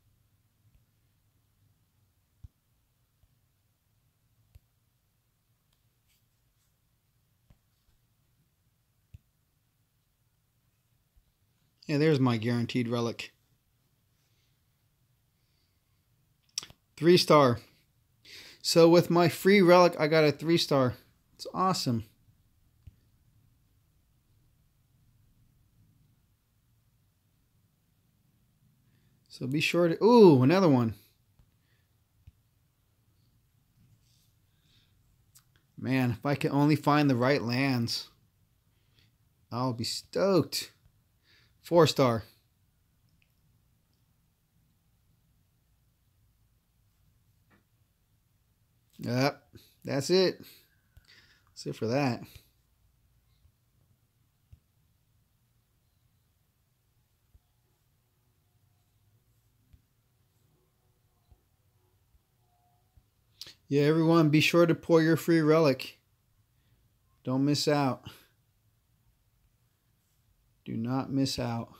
Yeah, there's my guaranteed relic. 3-star. So with my free relic, I got a 3-star. It's awesome. So be sure to... Ooh, another one. Man, if I can only find the right lands, I'll be stoked. 4-star. Yep, that's it. That's it for that. Yeah, everyone, be sure to pull your free relic. Don't miss out. Do not miss out.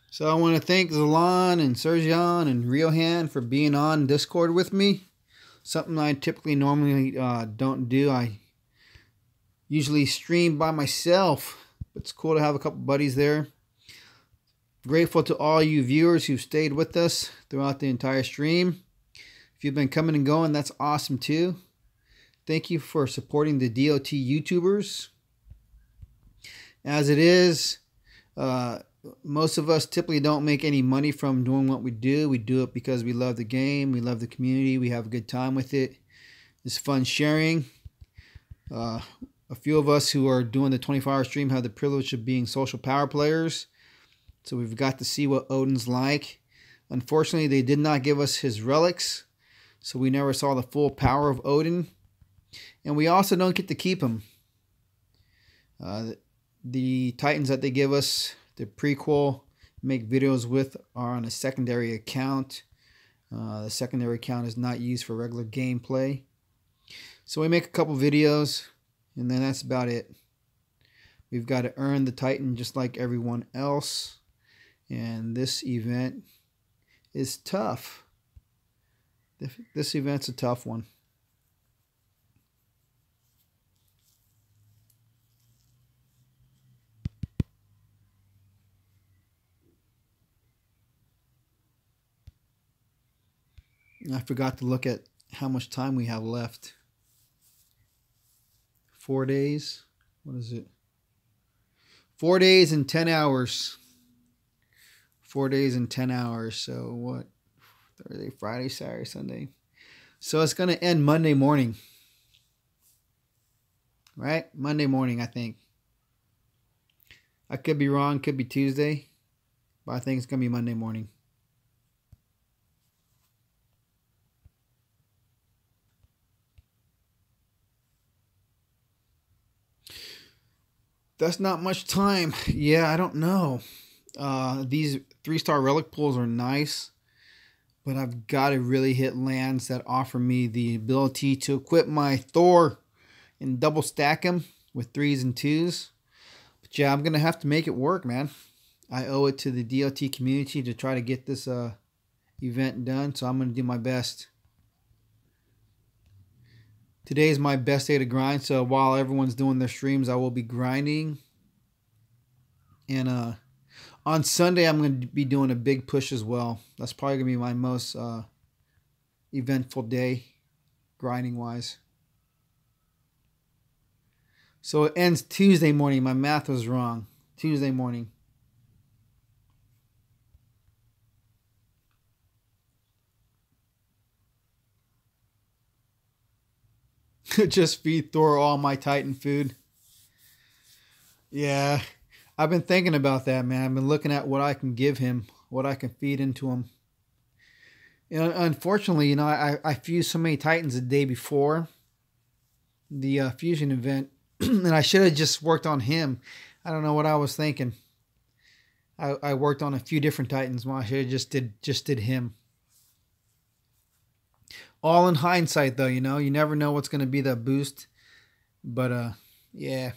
So I want to thank Zalon and Sergion and Riohan for being on Discord with me. Something I typically normally don't do. I usually stream by myself, but it's cool to have a couple buddies there. Grateful to all you viewers who've stayed with us throughout the entire stream. If you've been coming and going, that's awesome too. Thank you for supporting the DOT YouTubers. As it is, most of us typically don't make any money from doing what we do. We do it because we love the game, we love the community, we have a good time with it. It's fun sharing. A few of us who are doing the 24-hour stream have the privilege of being social power players. So we've got to see what Odin's like. Unfortunately, they did not give us his relics, so we never saw the full power of Odin. And we also don't get to keep him. The Titans that they give us, the prequel, make videos with, are on a secondary account. The secondary account is not used for regular gameplay. So we make a couple videos, and then that's about it. We've got to earn the Titan just like everyone else. And this event is tough. This event's a tough one. I forgot to look at how much time we have left. 4 days. What is it? 4 days and 10 hours. 4 days and 10 hours. So what? Thursday, Friday, Saturday, Sunday. So it's going to end Monday morning. Right? Monday morning, I think. I could be wrong. Could be Tuesday. But I think it's going to be Monday morning. That's not much time. Yeah, I don't know. These 3-star relic pools are nice, but I've got to really hit lands that offer me the ability to equip my Thor and double stack him with 3s and 2s. But yeah, I'm going to have to make it work, man. I owe it to the DLT community to try to get this event done, so I'm going to do my best. Today is my best day to grind, so while everyone's doing their streams, I will be grinding. And on Sunday, I'm going to be doing a big push as well. That's probably going to be my most eventful day, grinding-wise. So it ends Tuesday morning. My math was wrong. Tuesday morning. Just feed Thor all my Titan food. Yeah, I've been thinking about that, man. I've been looking at what I can give him, what I can feed into him. You know, unfortunately, I fused so many Titans the day before the fusion event, and I should have just worked on him. I don't know what I was thinking. I worked on a few different Titans. Well, I should have just did him. All in hindsight, though, you never know what's going to be the boost. But, yeah.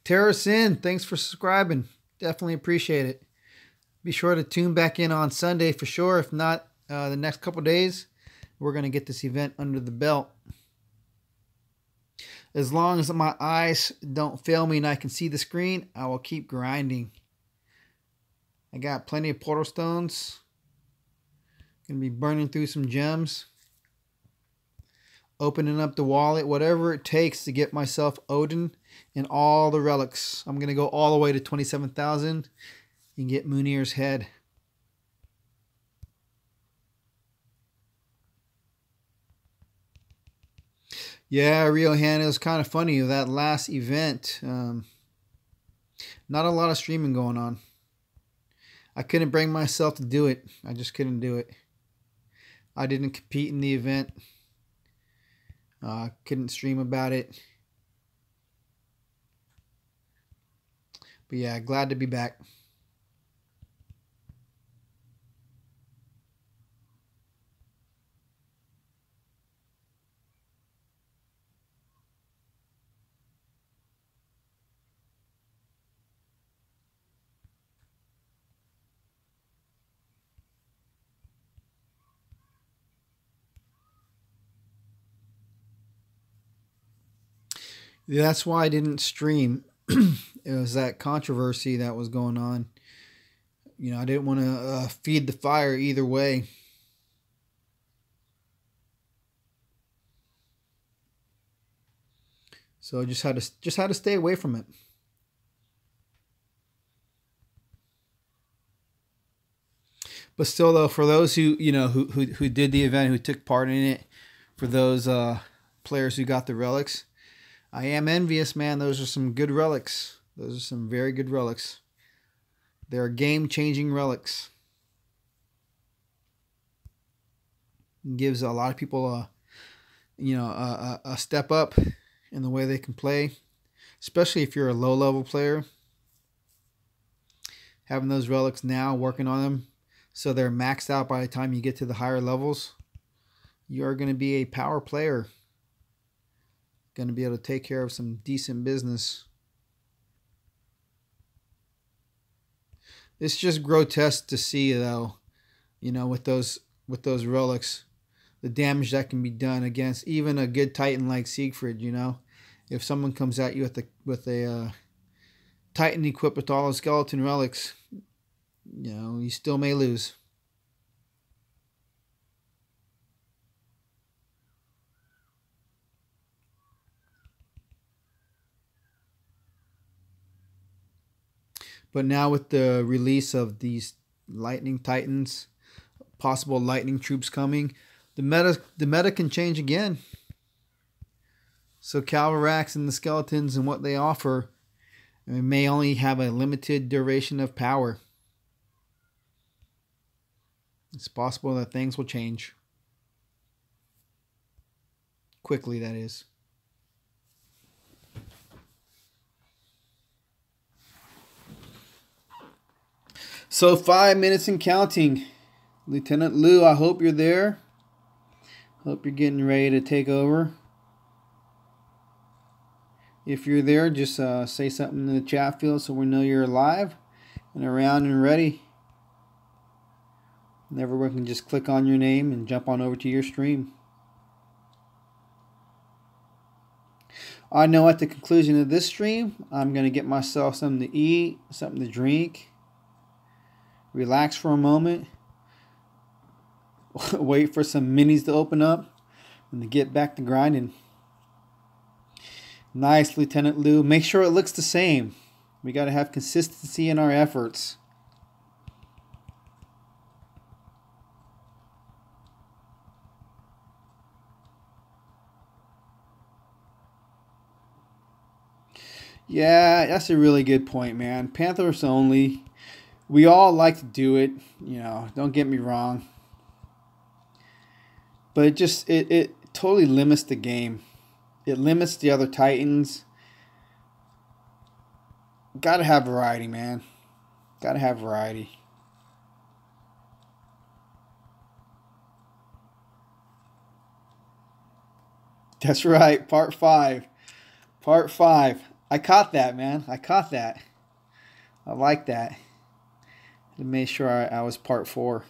Terror Sin, thanks for subscribing. Definitely appreciate it. Be sure to tune back in on Sunday for sure. If not, the next couple days, we're going to get this event under the belt. As long as my eyes don't fail me and I can see the screen, I will keep grinding. I got plenty of portal stones. Going to be burning through some gems. Opening up the wallet, whatever it takes to get myself Odin and all the relics. I'm going to go all the way to 27,000 and get Munir's head. Yeah, Rio Han, it was kind of funny. That last event, not a lot of streaming going on. I couldn't bring myself to do it. I just couldn't do it. I didn't compete in the event. Couldn't stream about it. But yeah, glad to be back. Yeah, that's why I didn't stream. It was that controversy that was going on. I didn't want to feed the fire either way. So I just had to stay away from it. But still, though, for those who who did the event, who took part in it, for those players who got the relics, I am envious, man. Those are some good relics. Those are some very good relics. They're game-changing relics. It gives a lot of people a step up in the way they can play, especially if you're a low-level player. Having those relics now, working on them, so they're maxed out by the time you get to the higher levels, you are going to be a power player. Going to be able to take care of some decent business. It's just grotesque to see, though, with those relics, the damage that can be done against even a good Titan like Siegfried. If someone comes at you with a Titan equipped with all the skeleton relics, you still may lose. But now with the release of these Lightning Titans, possible Lightning troops coming, the meta can change again. So Calvarax and the skeletons and what they offer may only have a limited duration of power. It's possible that things will change. Quickly, that is. So 5 minutes and counting. Lieutenant Lou, I hope you're there. Hope you're getting ready to take over. If you're there, just say something in the chat field so we know you're alive and around and ready. And everyone can just click on your name and jump on over to your stream. I know at the conclusion of this stream, I'm going to get myself something to eat, something to drink. Relax for a moment. Wait for some minis to open up and to get back to grinding. Nice, Lieutenant Lou. Make sure it looks the same. We got to have consistency in our efforts. Yeah, that's a really good point, man. Panthers only. We all like to do it, don't get me wrong. But it totally limits the game. It limits the other Titans. Gotta have variety, man. Gotta have variety. That's right, part 5. Part 5. I caught that, man. I caught that. I like that. I made sure I was part 4.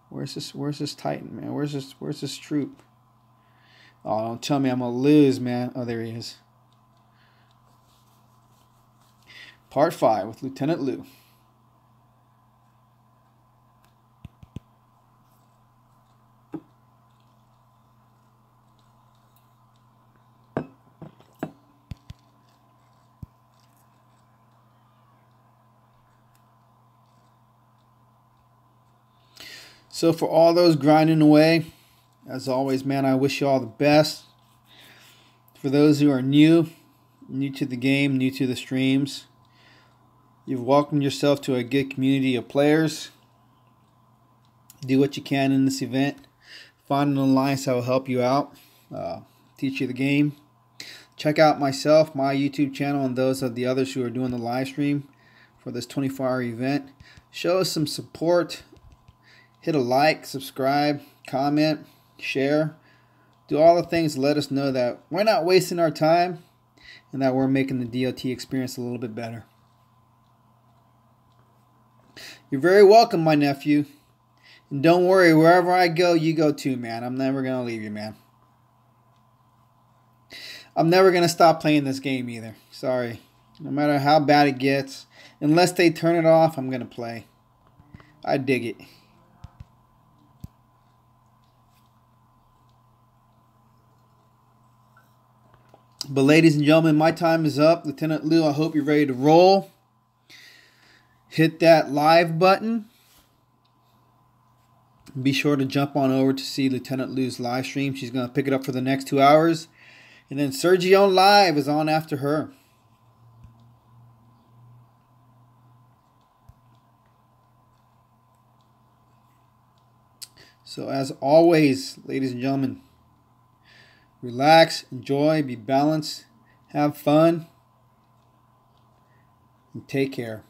Where's this Titan, man? Where's this troop? Oh, don't tell me I'm gonna lose, man. Oh, there he is. Part 5 with Lieutenant Lou. So for all those grinding away, as always, man, I wish you all the best. For those who are new to the game, new to the streams, you've welcomed yourself to a good community of players. Do what you can in this event. Find an alliance that will help you out, teach you the game. Check out myself, my YouTube channel, and those of the others who are doing the live stream for this 24-hour event. Show us some support. Hit a like, subscribe, comment, share. Do all the things to let us know that we're not wasting our time and that we're making the DOT experience a little bit better. You're very welcome, my nephew. And don't worry, wherever I go, you go too, man. I'm never going to leave you, man. I'm never going to stop playing this game either. Sorry. No matter how bad it gets, unless they turn it off, I'm going to play. I dig it. But ladies and gentlemen, my time is up. Lieutenant Lou, I hope you're ready to roll. Hit that live button. Be sure to jump on over to see Lieutenant Lou's live stream. She's going to pick it up for the next 2 hours. And then Sergio Live is on after her. So as always, ladies and gentlemen, relax, enjoy, be balanced, have fun, and take care.